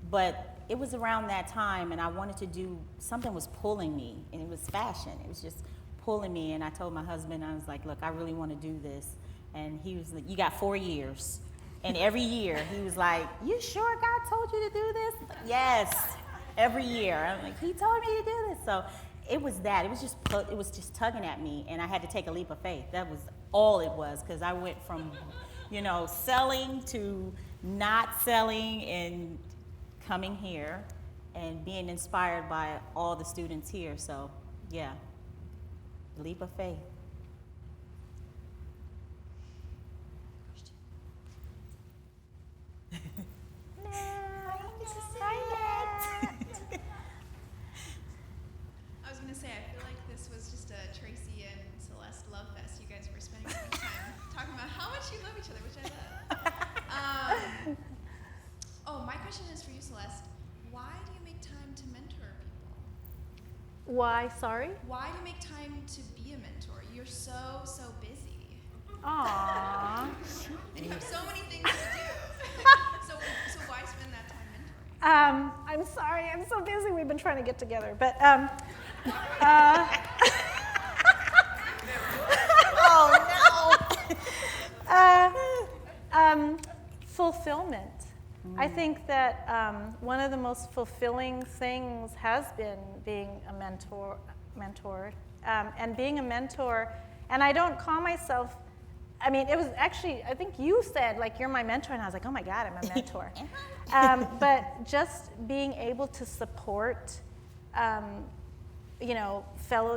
But it was around that time, and I wanted to do, something was pulling me, and it was fashion. It was just pulling me, and I told my husband, I was like, look, I really want to do this. And he was like, you got 4 years. And every year, he was like, you sure God told you to do this? Yes, every year. I'm like, he told me to do this. So it was that. It was just tugging at me, and I had to take a leap of faith. That was all it was, because I went from, selling to not selling and coming here and being inspired by all the students here. So, yeah, leap of faith. I was going to say, I feel like this was just a Tracy and Celeste love fest. You guys were spending so much time talking about how much you love each other, which I love. My question is for you, Celeste. Why do you make time to mentor people? Why, sorry? Why do you make time to be a mentor? You're so busy. Aww. You have so many things to do. so why spend that time mentoring? I'm sorry, I'm so busy. We've been trying to get together, but fulfillment. I think that one of the most fulfilling things has been being a mentor, and being a mentor. And I don't call myself. I mean, it was actually, I think you said, like, you're my mentor, and I was like, oh my God, I'm a mentor. But just being able to support, fellow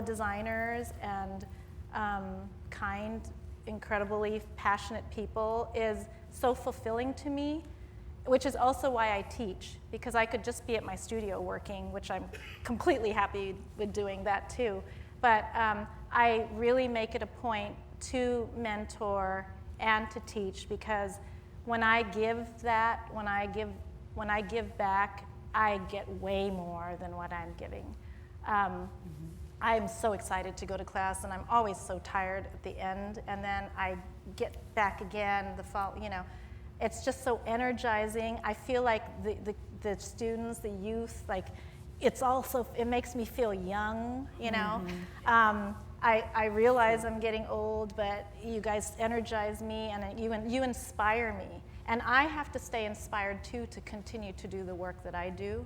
designers and kind, incredibly passionate people is so fulfilling to me, which is also why I teach, because I could just be at my studio working, which I'm completely happy with doing that too. But I really make it a point to mentor and to teach, because when I give that, when I give back, I get way more than what I'm giving. I'm so excited to go to class, and I'm always so tired at the end, and then I get back again the fall. It's just so energizing. I feel like the students, the youth, like, it makes me feel young, I realize I'm getting old, but you guys energize me, and you inspire me. And I have to stay inspired too to continue to do the work that I do.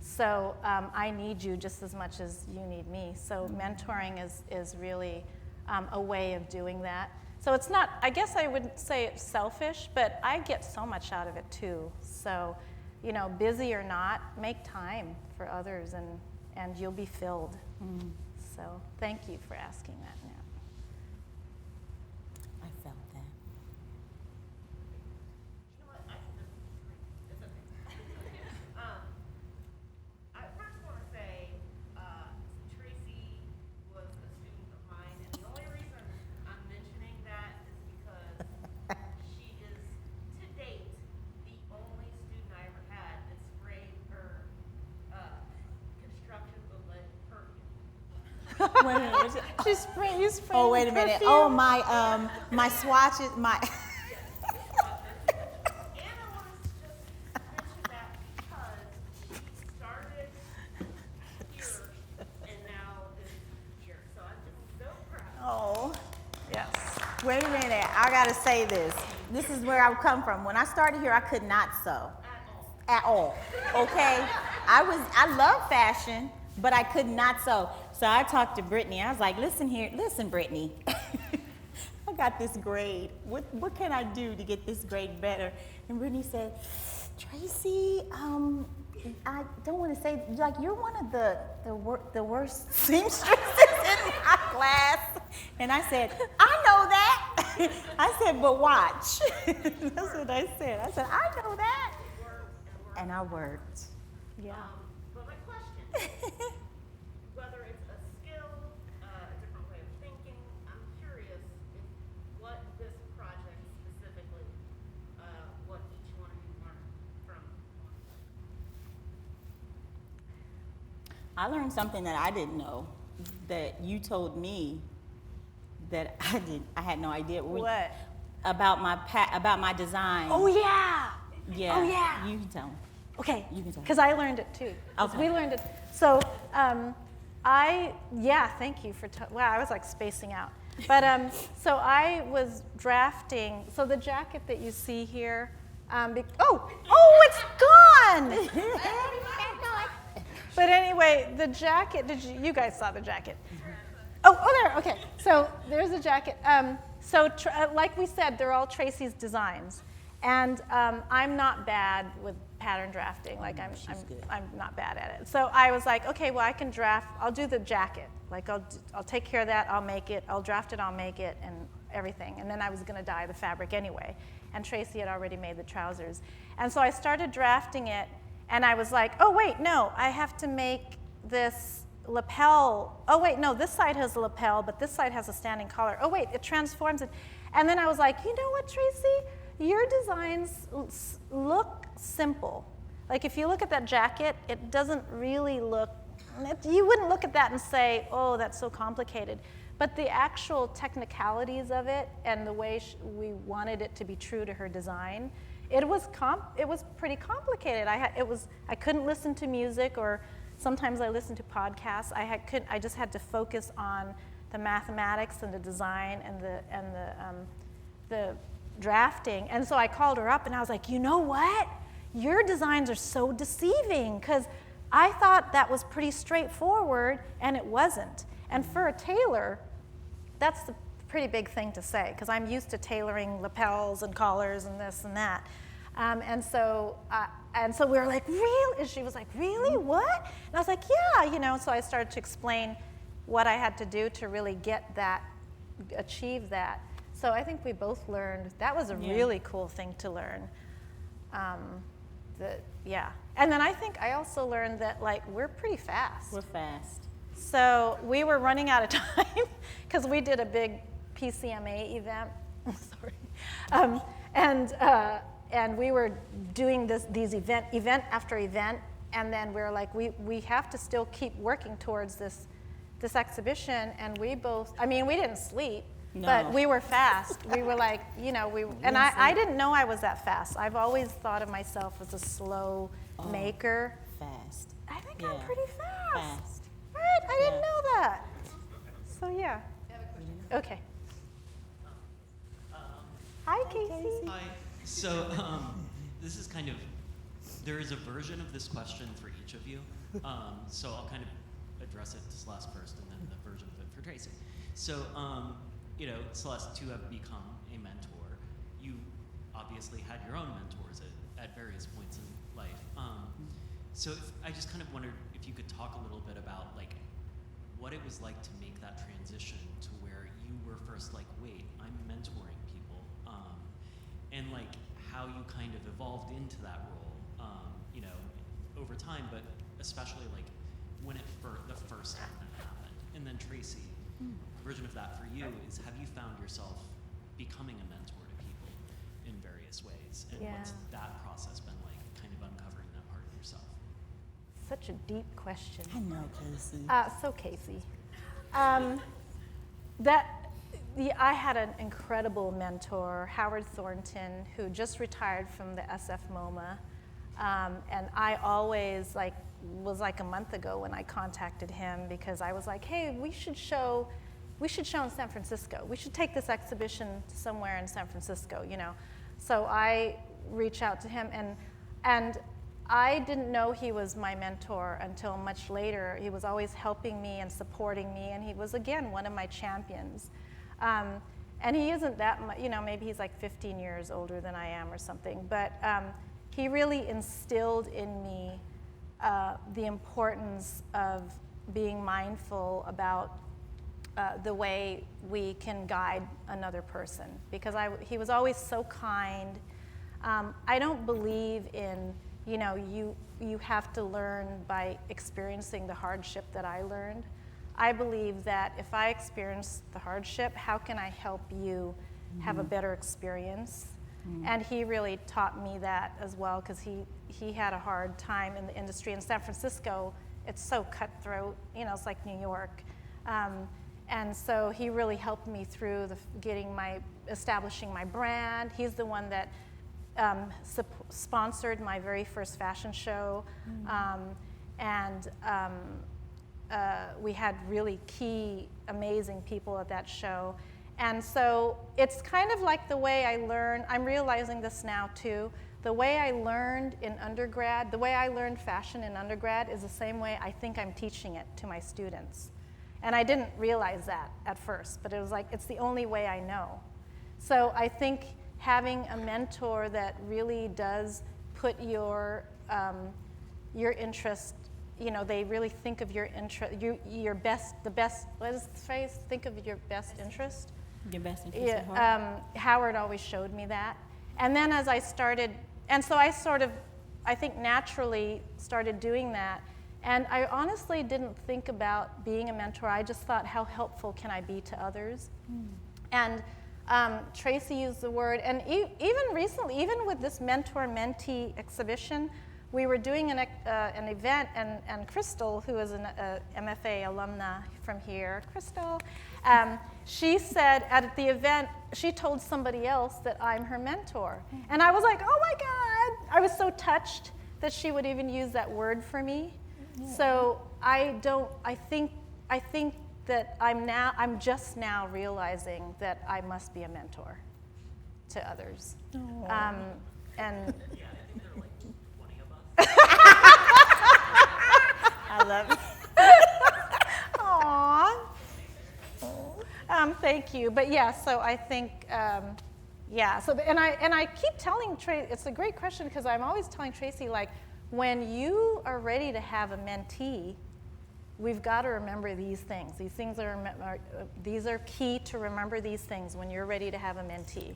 So I need you just as much as you need me. So mentoring is really a way of doing that. So it's not, I guess I wouldn't say it's selfish, but I get so much out of it too. So, busy or not, make time for others, and you'll be filled. So thank you for asking that now. I felt that. You know what? It's okay. I first want to say Tracy was a student of mine, and the only reason I'm mentioning that is because she is, to date, the only student I ever had that sprayed her construction booklet perfume. Wait a minute. You sprayed Oh, wait a minute. perfume? Oh, my swatches, my. And I want to just mention that because she started here and now is here. So I'm just so proud. Oh. Yes. Wait a minute. I got to say this. This is where I come from. When I started here, I could not sew. At all. Okay? I love fashion, but I could not sew. So I talked to Brittany. I was like, listen, Brittany. I got this grade. What can I do to get this grade better? And Brittany said, Tracy, I don't want to say, like, you're one of the worst seamstresses in my class. And I said, I know that. I said, but watch. That's what I said. I said, I know that. And I worked. Yeah. But my question, whether it's a skill, a different way of thinking, I'm curious if what this project specifically, what each one of you learned from. I learned something that I didn't know, that you told me that I had no idea. What? About my design. Oh, yeah. Yeah. Oh, yeah. You can tell me. Okay, You can tell. because I learned it too. 'Cause Okay. We learned it. So thank you for, wow, I was like spacing out. But so I was drafting, so the jacket that you see here, it's gone! But anyway, the jacket, you guys saw the jacket. Oh, there, okay. So there's a jacket. Like we said, they're all Tracy's designs. And I'm not bad with pattern drafting. Like I'm not bad at it. So I was like, okay, well I can draft. I'll do the jacket. Like I'll take care of that. I'll make it. I'll draft it. I'll make it and everything. And then I was going to dye the fabric anyway. And Tracy had already made the trousers. And so I started drafting it. And I was like, oh wait, no, I have to make this lapel. Oh wait, no, this side has a lapel, but this side has a standing collar. Oh wait, it transforms it. And then I was like, you know what, Tracy? Your designs look simple. Like if you look at that jacket, it doesn't really look, you wouldn't look at that and say, oh, that's so complicated. But the actual technicalities of it and the way we wanted it to be true to her design, it was pretty complicated. I couldn't listen to music, or sometimes I listened to podcasts. I just had to focus on the mathematics and the design and the drafting. And so I called her up and I was like, you know what? Your designs are so deceiving, because I thought that was pretty straightforward and it wasn't. And for a tailor, that's a pretty big thing to say, because I'm used to tailoring lapels and collars and this and that. And so we were like, really? And she was like, really? What? And I was like, yeah, so I started to explain what I had to do to really achieve that. So I think we both learned, that was a really cool thing to learn. And then I think I also learned that, like, we're pretty fast. We're fast. So we were running out of time because we did a big PCMA event. Sorry. And we were doing these event after event, and then we were like, we have to still keep working towards this exhibition. And we both, we didn't sleep. No. But we were fast. We were like, I didn't know I was that fast. I've always thought of myself as a slow maker. Fast. I think I'm pretty fast. Fast. Right? I didn't know that. So yeah. Okay. Hi, Casey. Hi. So this is kind of, there is a version of this question for each of you. So I'll kind of address it to Celeste first, and then the version of it for Tracy. So, Celeste, to have become a mentor, you obviously had your own mentors at various points in life. So I just kind of wondered if you could talk a little bit about, like, what it was like to make that transition to where you were first like, wait, I'm mentoring people, and like how you kind of evolved into that role, over time, but especially like when the first time that happened. And then Tracy, version of that for you is, have you found yourself becoming a mentor to people in various ways? And what's that process been like, kind of uncovering that part of yourself? Such a deep question. I know, Casey. Casey, I had an incredible mentor, Howard Thornton, who just retired from the SF MoMA. And I always was like a month ago when I contacted him, because I was like, hey, we should show in San Francisco. We should take this exhibition somewhere in San Francisco, So I reached out to him, and I didn't know he was my mentor until much later. He was always helping me and supporting me, and he was, again, one of my champions. And he isn't that much, you know, maybe he's like 15 years older than I am or something, but he really instilled in me the importance of being mindful about the way we can guide another person, because he was always so kind. I don't believe in, you know, you have to learn by experiencing the hardship that I learned. I believe that if I experience the hardship, how can I help you have a better experience? And he really taught me that as well, because he had a hard time in the industry. In San Francisco, it's so cutthroat, you know, it's like New York. And so he really helped me through establishing my brand. He's the one that sponsored my very first fashion show. We had really key, amazing people at that show. And so it's kind of like the way I learned, I'm realizing this now too, the way I learned in undergrad, the way I learned fashion in undergrad is the same way I think I'm teaching it to my students. And I didn't realize that at first, but it was like, it's the only way I know. So I think having a mentor that really does put your interest, you know, they really think of your interest, what is the phrase? Think of your best interest. Your best interest at heart. Yeah, Howard always showed me that. And then as I started, and so I sort of, I think naturally started doing that. And I honestly didn't think about being a mentor. I just thought, how helpful can I be to others? And Tracy used the word, and even recently, even with this mentor-mentee exhibition, we were doing an event, and Crystal, who is an MFA alumna from here, Crystal, she said at the event, she told somebody else that I'm her mentor. And I was like, oh my God. I was so touched that she would even use that word for me. So I think that I'm just now realizing that I must be a mentor to others. And Yeah, I think there are like 20 of us. I love it. Aw. Thank you. But yeah, so I think, yeah. So and I keep telling Tracy, it's a great question, because I'm always telling Tracy, like, when you are ready to have a mentee, we've got to remember these things. These things these are key to remember these things when you're ready to have a mentee.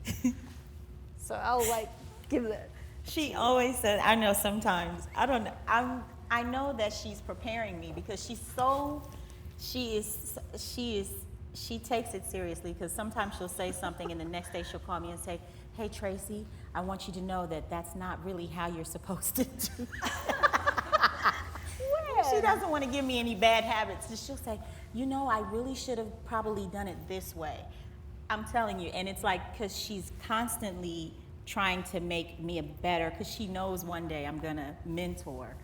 So I'll like give that. She always said, I know sometimes, I don't know, I know that she's preparing me because she takes it seriously, because sometimes she'll say something and the next day she'll call me and say, hey Tracy, I want you to know that that's not really how you're supposed to do. She doesn't want to give me any bad habits. So she'll say, you know, I really should have probably done it this way. I'm telling you, and it's like, because she's constantly trying to make me a better, because she knows one day I'm gonna mentor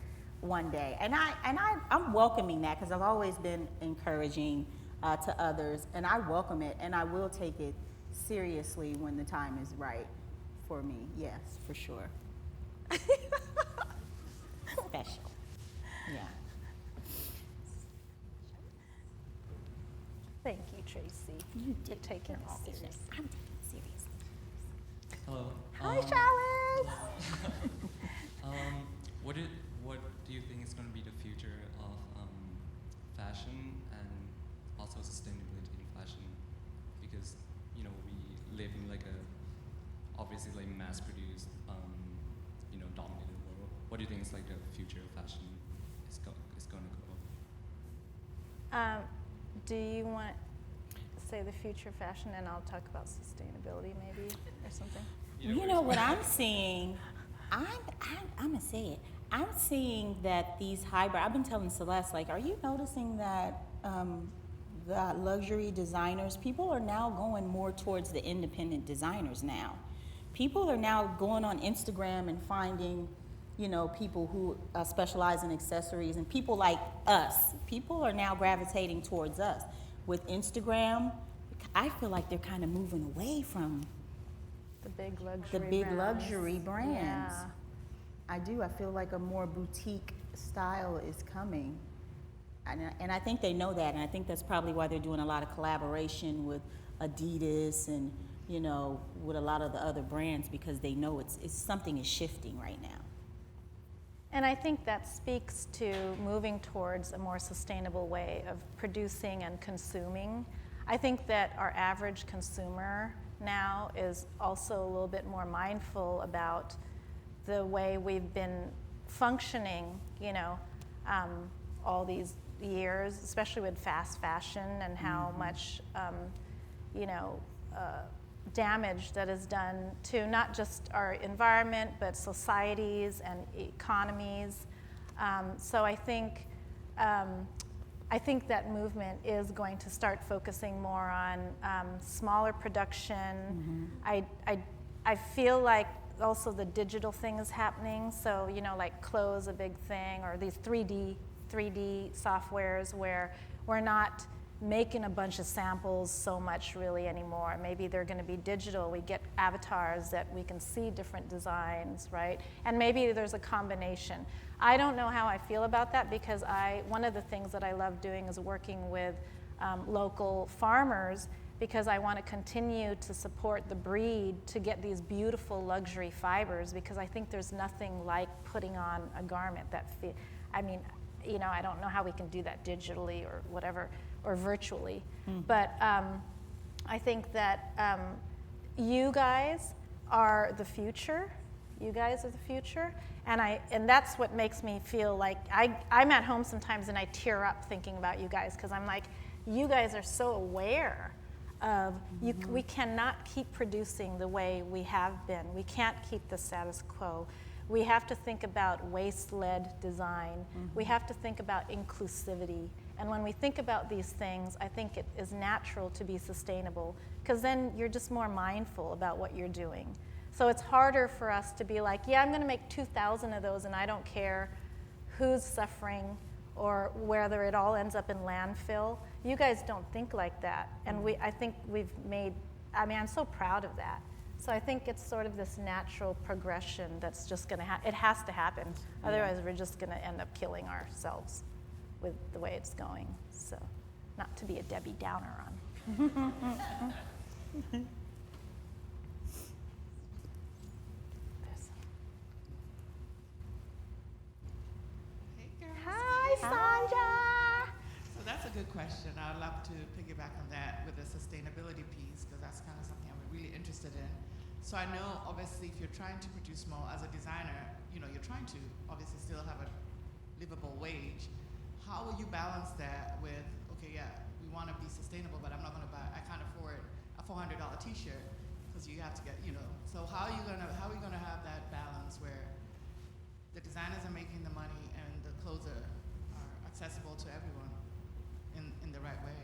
one day. And I'm welcoming that, because I've always been encouraging to others, and I welcome it, and I will take it seriously when the time is right for me. Yes, for sure. Special. Yeah. Thank you, Tracy. You're taking it serious. I'm taking it serious. Hello. Hi, Charlotte. What do you think is going to be the future of fashion and also sustainability in fashion? Because we live in like a obviously like mass-produced, dominated world. What do you think is like the future of fashion is going to go? Do you want to say the future of fashion, and I'll talk about sustainability maybe or something? You know what I'm seeing? I'm gonna say it. I'm seeing that these hybrid. I've been telling Celeste, like, are you noticing that the luxury designers, people are now going more towards the independent designers now. People are now going on Instagram and finding, people who specialize in accessories, and people like us. People are now gravitating towards us. With Instagram, I feel like they're kind of moving away from The big luxury the big brands. luxury brands. Yeah. I do. I feel like a more boutique style is coming. And I think they know that, and I think that's probably why they're doing a lot of collaboration with Adidas and, you know, with a lot of the other brands, because they know it's something is shifting right now. And I think that speaks to moving towards a more sustainable way of producing and consuming. I think that our average consumer now is also a little bit more mindful about the way we've been functioning, you know, all these years, especially with fast fashion and how much, you know, damage that is done to not just our environment, but societies and economies. So I think that movement is going to start focusing more on smaller production. I feel like also the digital thing is happening. So, you know, like Clothes, a big thing, or these 3D softwares where we're not making a bunch of samples so much really anymore. Maybe they're going to be digital. We get avatars that we can see different designs, right? And maybe there's a combination. I don't know how I feel about that, because one of the things that I love doing is working with local farmers, because I want to continue to support the breed to get these beautiful luxury fibers, because I think there's nothing like putting on a garment that I mean, you know, I don't know how we can do that digitally or whatever, or virtually. But I think that you guys are the future. You guys are the future. And that's what makes me feel like I'm at home sometimes and I tear up thinking about you guys, because I'm like, you guys are so aware of, we cannot keep producing the way we have been. We can't keep the status quo. We have to think about waste-led design. We have to think about inclusivity. And when we think about these things, I think it is natural to be sustainable, because then you're just more mindful about what you're doing. So it's harder for us to be like, yeah, I'm going to make 2,000 of those, and I don't care who's suffering or whether it all ends up in landfill. You guys don't think like that. And I think we've made, I mean, I'm so proud of that. So I think it's sort of this natural progression that's just going to happen. It has to happen. Otherwise, we're just going to end up killing ourselves with the way it's going. So not to be a Debbie Downer on. Hey girls. Hi, Sanja. So that's a good question. I'd love to piggyback on that with the sustainability piece, because that's kind of something I'm really interested in. So I know, obviously, if you're trying to produce more as a designer, you know, you're trying to obviously still have a livable wage. How will you balance that with, okay, yeah, we want to be sustainable, but I'm not going to buy, I can't afford a $400 t-shirt, because you have to get, you know. So how are you going to have that balance where the designers are making the money and the clothes are accessible to everyone in the right way?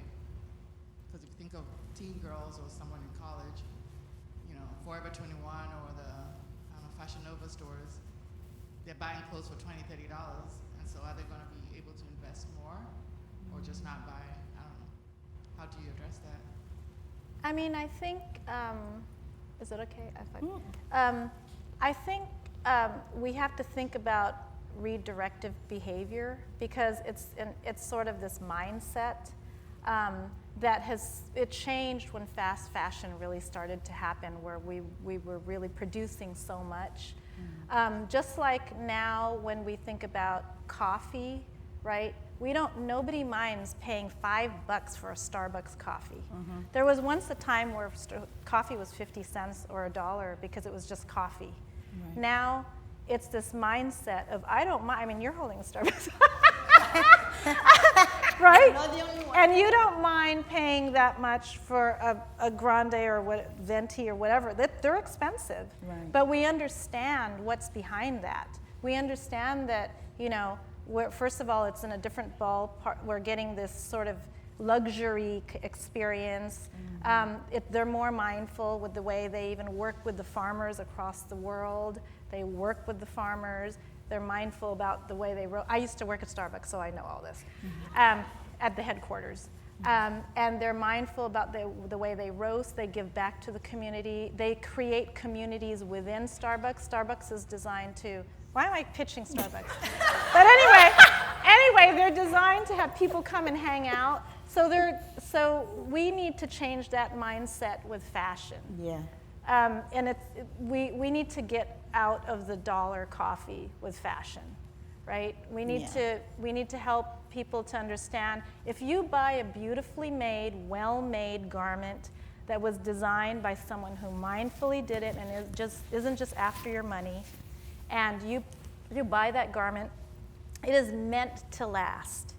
Because if you think of teen girls or someone in college, you know, Forever 21 or the, I don't know, Fashion Nova stores, they're buying clothes for $20, $30, and so are they going to be able to invest more, or just not buy? I don't know. How do you address that? I mean, I think, is it okay? I think we have to think about redirective behavior, because it's sort of this mindset it changed when fast fashion really started to happen, where we were really producing so much. Just like now when we think about coffee, right? Nobody minds paying $5 for a Starbucks coffee. There was once a time where coffee was 50 cents or $1 because it was just coffee. Right. Now it's this mindset of, I don't mind, I mean, you're holding a Starbucks. Right? Not the only one. And you don't mind paying that much for a grande or venti or whatever. They're expensive. Right. But we understand what's behind that. We understand that, you know, first of all, it's in a different ballpark. We're getting this sort of luxury experience. They're more mindful with the way they even work with the farmers across the world. They work with the farmers. They're mindful about the way they I used to work at Starbucks, so I know all this, at the headquarters. And they're mindful about the way they roast. They give back to the community. They create communities within Starbucks. Starbucks is designed to Why am I pitching Starbucks? But anyway, they're designed to have people come and hang out. So we need to change that mindset with fashion. Yeah. And we need to get out of the dollar coffee with fashion, right? We need to help people to understand, if you buy a beautifully made, well-made garment that was designed by someone who mindfully did it and isn't just after your money, and you buy that garment, it is meant to last.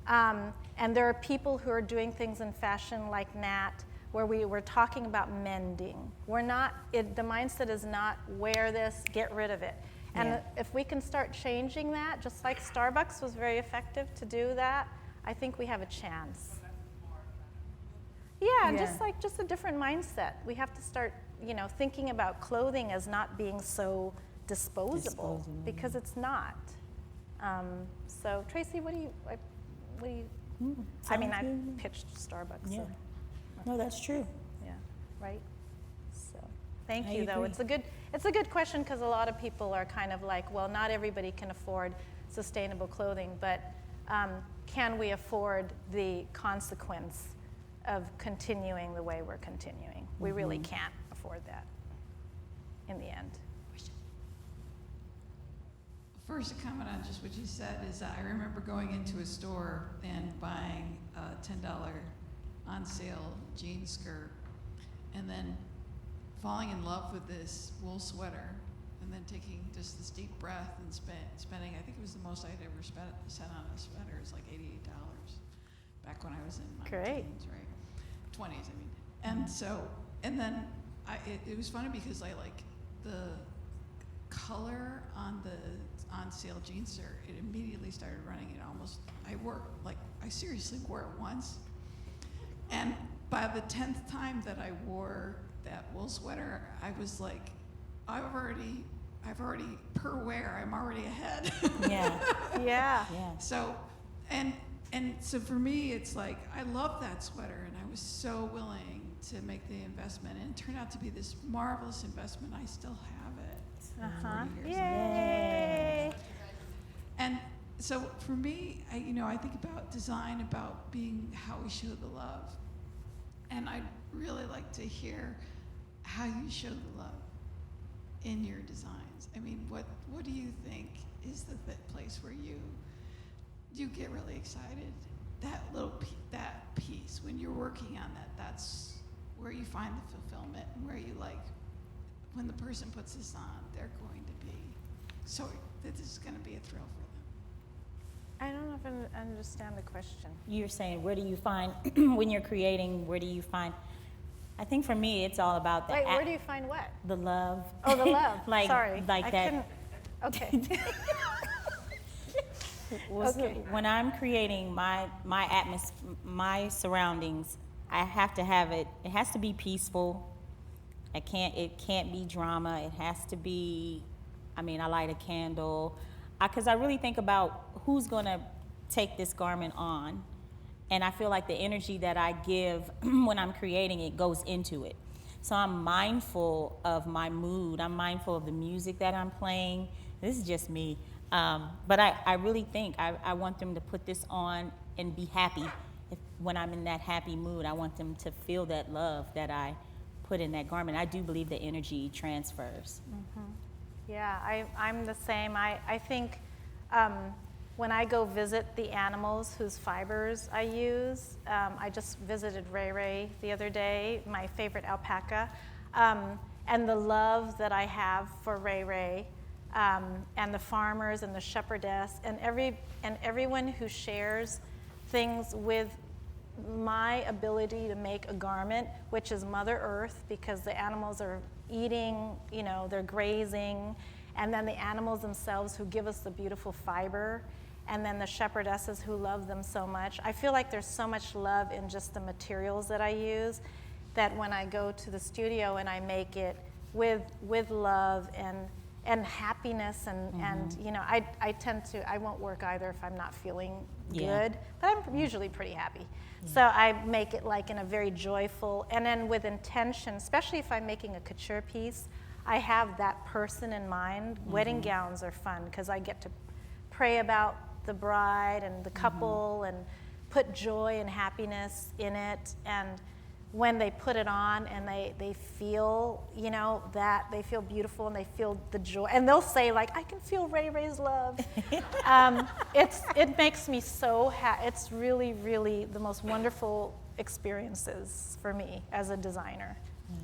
And there are people who are doing things in fashion like Nat, where we're talking about mending. The mindset is not wear this, get rid of it. And if we can start changing that, just like Starbucks was very effective to do that, I think we have a chance. Yeah, just a different mindset. We have to start, thinking about clothing as not being so disposable. Because it's not. So Tracy, what do you? I mean, I pitched Starbucks. Yeah. So. No, that's true. Yeah. Right. So thank I you, though. agree. It's a good question, because a lot of people are kind of like, well, not everybody can afford sustainable clothing, but can we afford the consequence of continuing the way we're continuing? We really can't afford that in the end. First, to comment on just what you said is I remember going into a store and buying a $10 on sale jean skirt, and then falling in love with this wool sweater, and then taking just this deep breath and spending, I think it was the most I'd ever spent on a sweater. It's like $88 back when I was in my teens, right? 20s, I mean. And so, and then it was funny because I like the color on the on sale jean shirt, it immediately started running. I seriously wore it once. And by the 10th time that I wore that wool sweater, I was like, I've already per wear, I'm already ahead. Yeah. So, and so for me, it's like, I love that sweater, and I was so willing to make the investment, and it turned out to be this marvelous investment. I still have it. 40 years later. Yay! And so for me, I think about design, about being how we show the love. And I'd really like to hear how you show the love in your designs. I mean, what do you think is the place where you get really excited? That that piece, when you're working on that, that's where you find the fulfillment, and where you like, when the person puts this on, they're going to be, so this is going to be a thrill for them. I don't know if I understand the question. You're saying, where do you find, when you're creating, where do you find, I think for me, it's all about the Wait, where do you find what? the love. Oh, the love. Like, Sorry. like I that. couldn't. Okay. Okay. When I'm creating my my surroundings, I have to have it. It has to be peaceful. It can't be drama. It has to be. I mean, I light a candle, because I really think about who's gonna take this garment on, and I feel like the energy that I give when I'm creating it goes into it. So I'm mindful of my mood. I'm mindful of the music that I'm playing. This is just me. But I really think I want them to put this on and be happy. When I'm in that happy mood, I want them to feel that love that I put in that garment. I do believe the energy transfers. Mm-hmm. Yeah, I'm the same. I think when I go visit the animals whose fibers I use, I just visited Ray Ray the other day, my favorite alpaca, and the love that I have for Ray Ray, and the farmers and the shepherdess and everyone who shares things with my ability to make a garment, which is Mother Earth, because the animals are eating, they're grazing, and then the animals themselves who give us the beautiful fiber, and then the shepherdesses who love them so much. I feel like there's so much love in just the materials that I use, that when I go to the studio and I make it with love and happiness and I won't work either if I'm not feeling good, but I'm usually pretty happy. So I make it like in a very joyful, and then with intention, especially if I'm making a couture piece, I have that person in mind. Wedding gowns are fun because I get to pray about the bride and the couple and put joy and happiness in it. And when they put it on and they feel, you know, that they feel beautiful and they feel the joy, and they'll say like, I can feel Ray Ray's love. It makes me so happy. It's really, really the most wonderful experiences for me as a designer.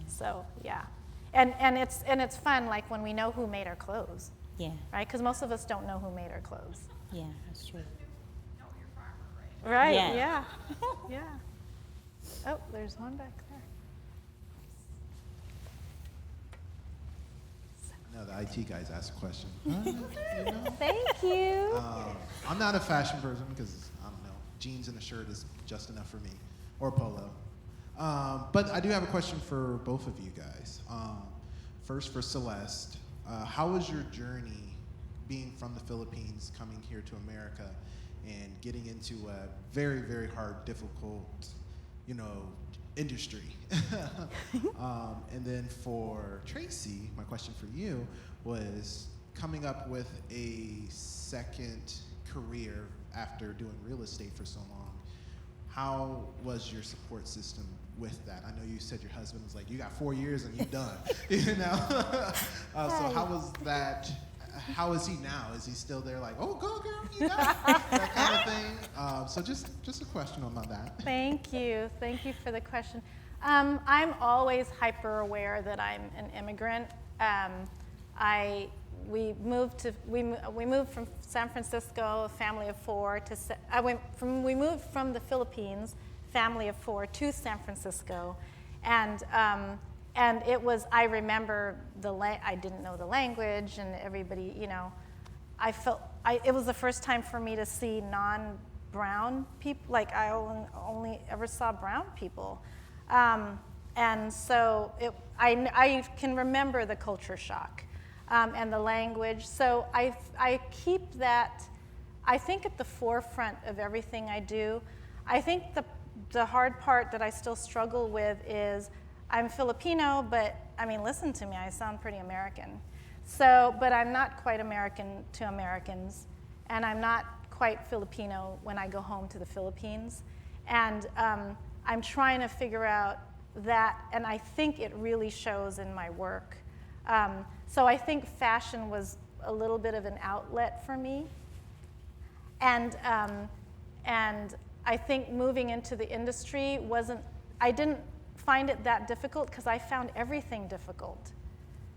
So yeah, and it's fun, like when we know who made our clothes, Yeah, right? Because most of us don't know who made our clothes. yeah, that's true. Know your farmer, right? Right? Yeah. Yeah. Yeah. Oh, there's one back there. No, the IT guys asked a question. You know? Thank you. I'm not a fashion person because, I don't know, jeans and a shirt is just enough for me, or polo. But I do have a question for both of you guys. First for Celeste, how was your journey being from the Philippines, coming here to America, and getting into a very, very hard, difficult, you know, industry? And then for Tracy, my question for you was coming up with a second career after doing real estate for so long. How was your support system with that? I know you said your husband was like, you got 4 years and you're done, you know? So how was that? How is he now? Is he still there like, oh, go girl, you got it, that kind of thing? So just a question on that. Thank you. Thank you for the question. I'm always hyper aware that I'm an immigrant. We moved from San Francisco, a family of four, we moved from the Philippines, family of four, to San Francisco, and it was, I remember I didn't know the language, and everybody, you know, it was the first time for me to see non-brown people, like I only ever saw brown people. And so I can remember the culture shock and the language. So I keep that, I think, at the forefront of everything I do. I think the hard part that I still struggle with is I'm Filipino, but I mean, listen to me, I sound pretty American. So, but I'm not quite American to Americans, and I'm not quite Filipino when I go home to the Philippines. And I'm trying to figure out that, and I think it really shows in my work. So I think fashion was a little bit of an outlet for me. And I think moving into the industry I didn't find it that difficult because I found everything difficult.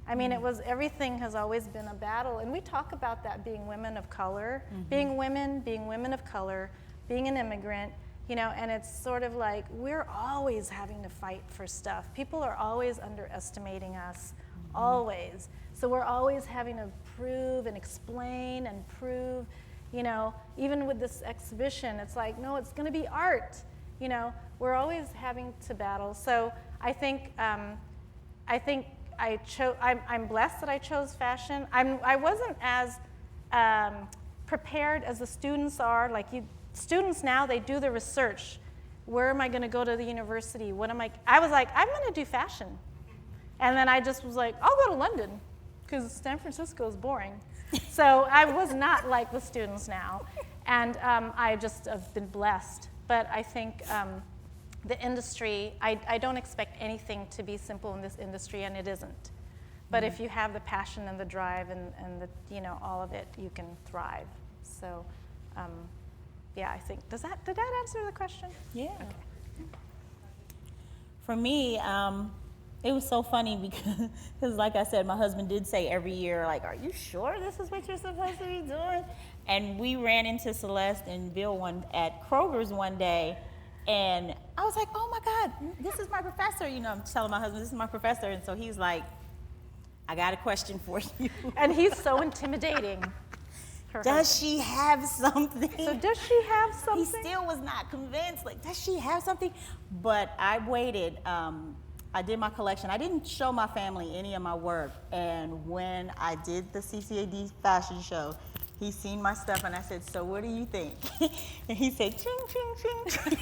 I mean, everything has always been a battle, and we talk about that being women of color, being women of color, being an immigrant, you know, and it's sort of like we're always having to fight for stuff. People are always underestimating us, always. So we're always having to prove and explain and prove, you know, even with this exhibition, it's like, no, it's gonna be art, you know, we're always having to battle. So I think I'm blessed that I chose fashion. I wasn't as prepared as the students are. Like students now, they do the research. Where am I going to go to the university? I was like, I'm going to do fashion. And then I just was like, I'll go to London because San Francisco is boring. So I was not like the students now. And I just have been blessed. But I think the industry, I don't expect anything to be simple in this industry, and it isn't. But if you have the passion and the drive and the, you know, all of it, you can thrive. So, yeah, I think, did that answer the question? Yeah. Okay. For me, it was so funny because like I said, my husband did say every year, like, are you sure this is what you're supposed to be doing? And we ran into Celeste and Bill at Kroger's one day, and I was like, oh my God, this is my professor. You know, I'm telling my husband, this is my professor. And so he's like, I got a question for you. And he's so intimidating. Does she have something? So does she have something? He still was not convinced. Like, does she have something? But I waited. I did my collection. I didn't show my family any of my work. And when I did the CCAD fashion show, he seen my stuff, and I said, so what do you think? And he said, ching, ching, ching, ching.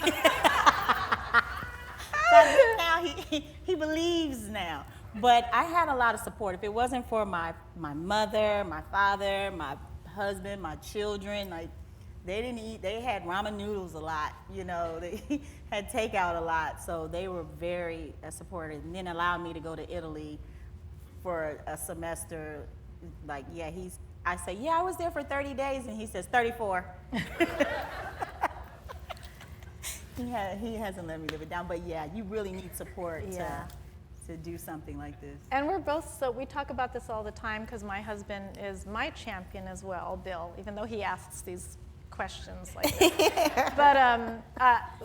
So now he believes now. But I had a lot of support. If it wasn't for my mother, my father, my husband, my children, like, they didn't eat, they had ramen noodles a lot, you know, they had takeout a lot, so they were very supportive, and then allowed me to go to Italy for a semester. Like, yeah, I say, yeah, I was there for 30 days, and he says 34. He hasn't let me live it down, but yeah, you really need support to do something like this. And we're both, so we talk about this all the time because my husband is my champion as well, Bill, even though he asks these questions like this. But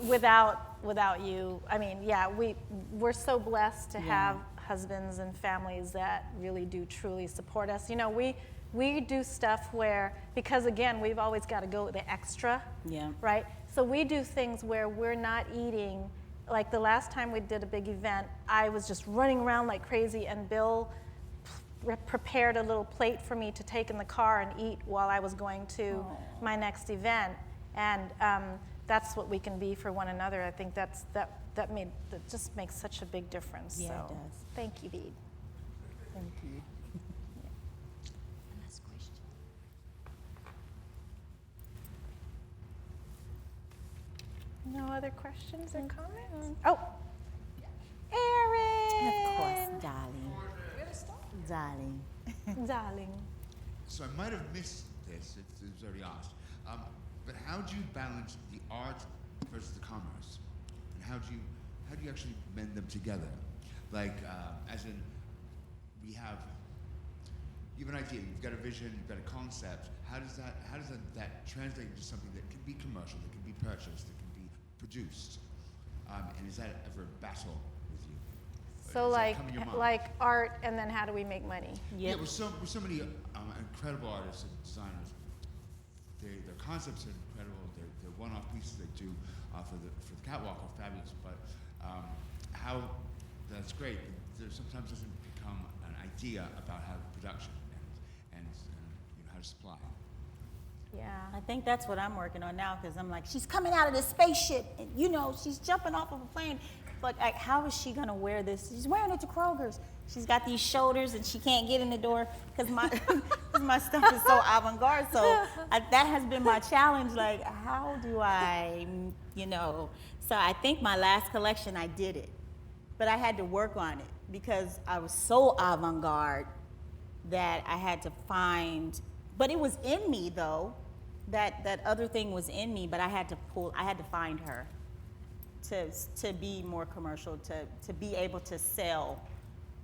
without you, I mean, yeah, we're so blessed to have husbands and families that really do truly support us. You know, we do stuff where, because again, we've always got to go the extra, right? So we do things where we're not eating. Like the last time we did a big event, I was just running around like crazy, and Bill prepared a little plate for me to take in the car and eat while I was going to my next event. And that's what we can be for one another. I think that just makes such a big difference. Yeah, so it does. Thank you, Bede. Thank you. Last question. No other questions or comments? Oh, Erin. Of course, darling. Darling. Darling. So I might have missed this, it was already asked, but how do you balance the art versus the commerce? And how do you actually mend them together? Like, as in, you have an idea, you've got a vision, you've got a concept. How does that translate into something that can be commercial, that can be purchased, that can be produced? And is that ever a battle with you? So Does that like come in your mind? art, and then how do we make money? Yeah, with so many incredible artists and designers, their concepts are incredible. They're one-off pieces they do for the catwalk are fabulous. But that's great. There sometimes doesn't become an idea about how production and how to supply. Yeah. I think that's what I'm working on now, because I'm like, she's coming out of the spaceship, and you know, she's jumping off of a plane. But like, how is she gonna wear this? She's wearing it to Kroger's. She's got these shoulders, and she can't get in the door because my stuff is so avant-garde. So that has been my challenge. Like, how do I, you know? So I think my last collection, I did it, but I had to work on it because I was so avant-garde that I had to find. But it was in me though. That other thing was in me, but I had to find her to be more commercial, to be able to sell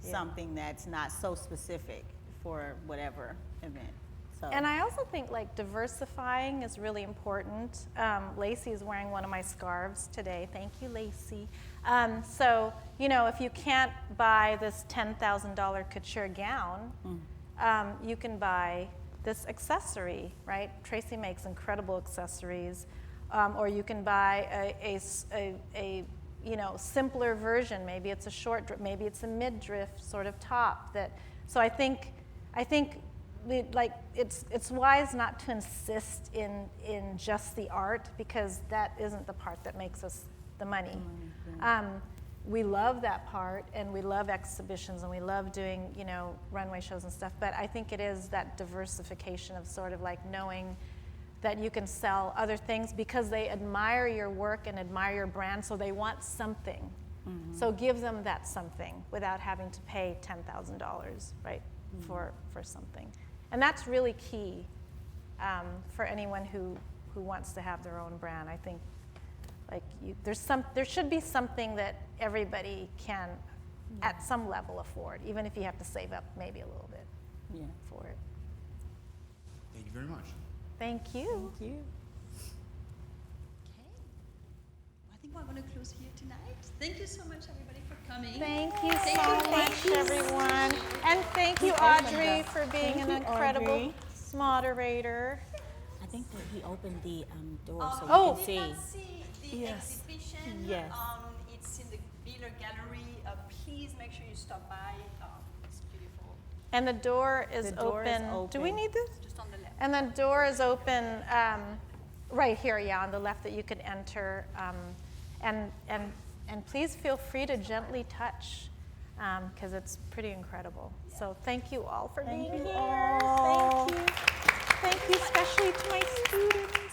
something that's not so specific for whatever event. So. And I also think like diversifying is really important. Lacey is wearing one of my scarves today. Thank you, Lacey. So, you know, if you can't buy this $10,000 couture gown, you can buy this accessory, right? Tracy makes incredible accessories. Or you can buy a you know, simpler version. Maybe it's a short drip, maybe it's a mid-drift sort of top. So I think like it's wise not to insist in just the art, because that isn't the part that makes us the money. We love that part, and we love exhibitions, and we love doing, you know, runway shows and stuff. But I think it is that diversification of sort of like knowing that you can sell other things because they admire your work and admire your brand, so they want something. So give them that something without having to pay $10,000, right, for something. And that's really key for anyone who wants to have their own brand. I think like there should be something that everybody can at some level afford, even if you have to save up maybe a little bit for it. Thank you very much. Thank you. Thank you. Okay. I think we're going to close here tonight. Thank you so much, everybody, for coming. Thank you Thank so you, much, ladies. everyone. And thank you, Audrey, for being an incredible moderator. I think that he opened the door so Oh. we can Did not see the Yes. exhibition. Yes. It's in the Beeler Gallery. Please make sure you stop by. It's beautiful. And the door is The door is open. Do we open. need this? Just on the left. And the door is open right here, on the left, that you can enter. And please feel free to gently touch because it's pretty incredible. So thank you all for being here. all. Thank you. Thank you especially to my students.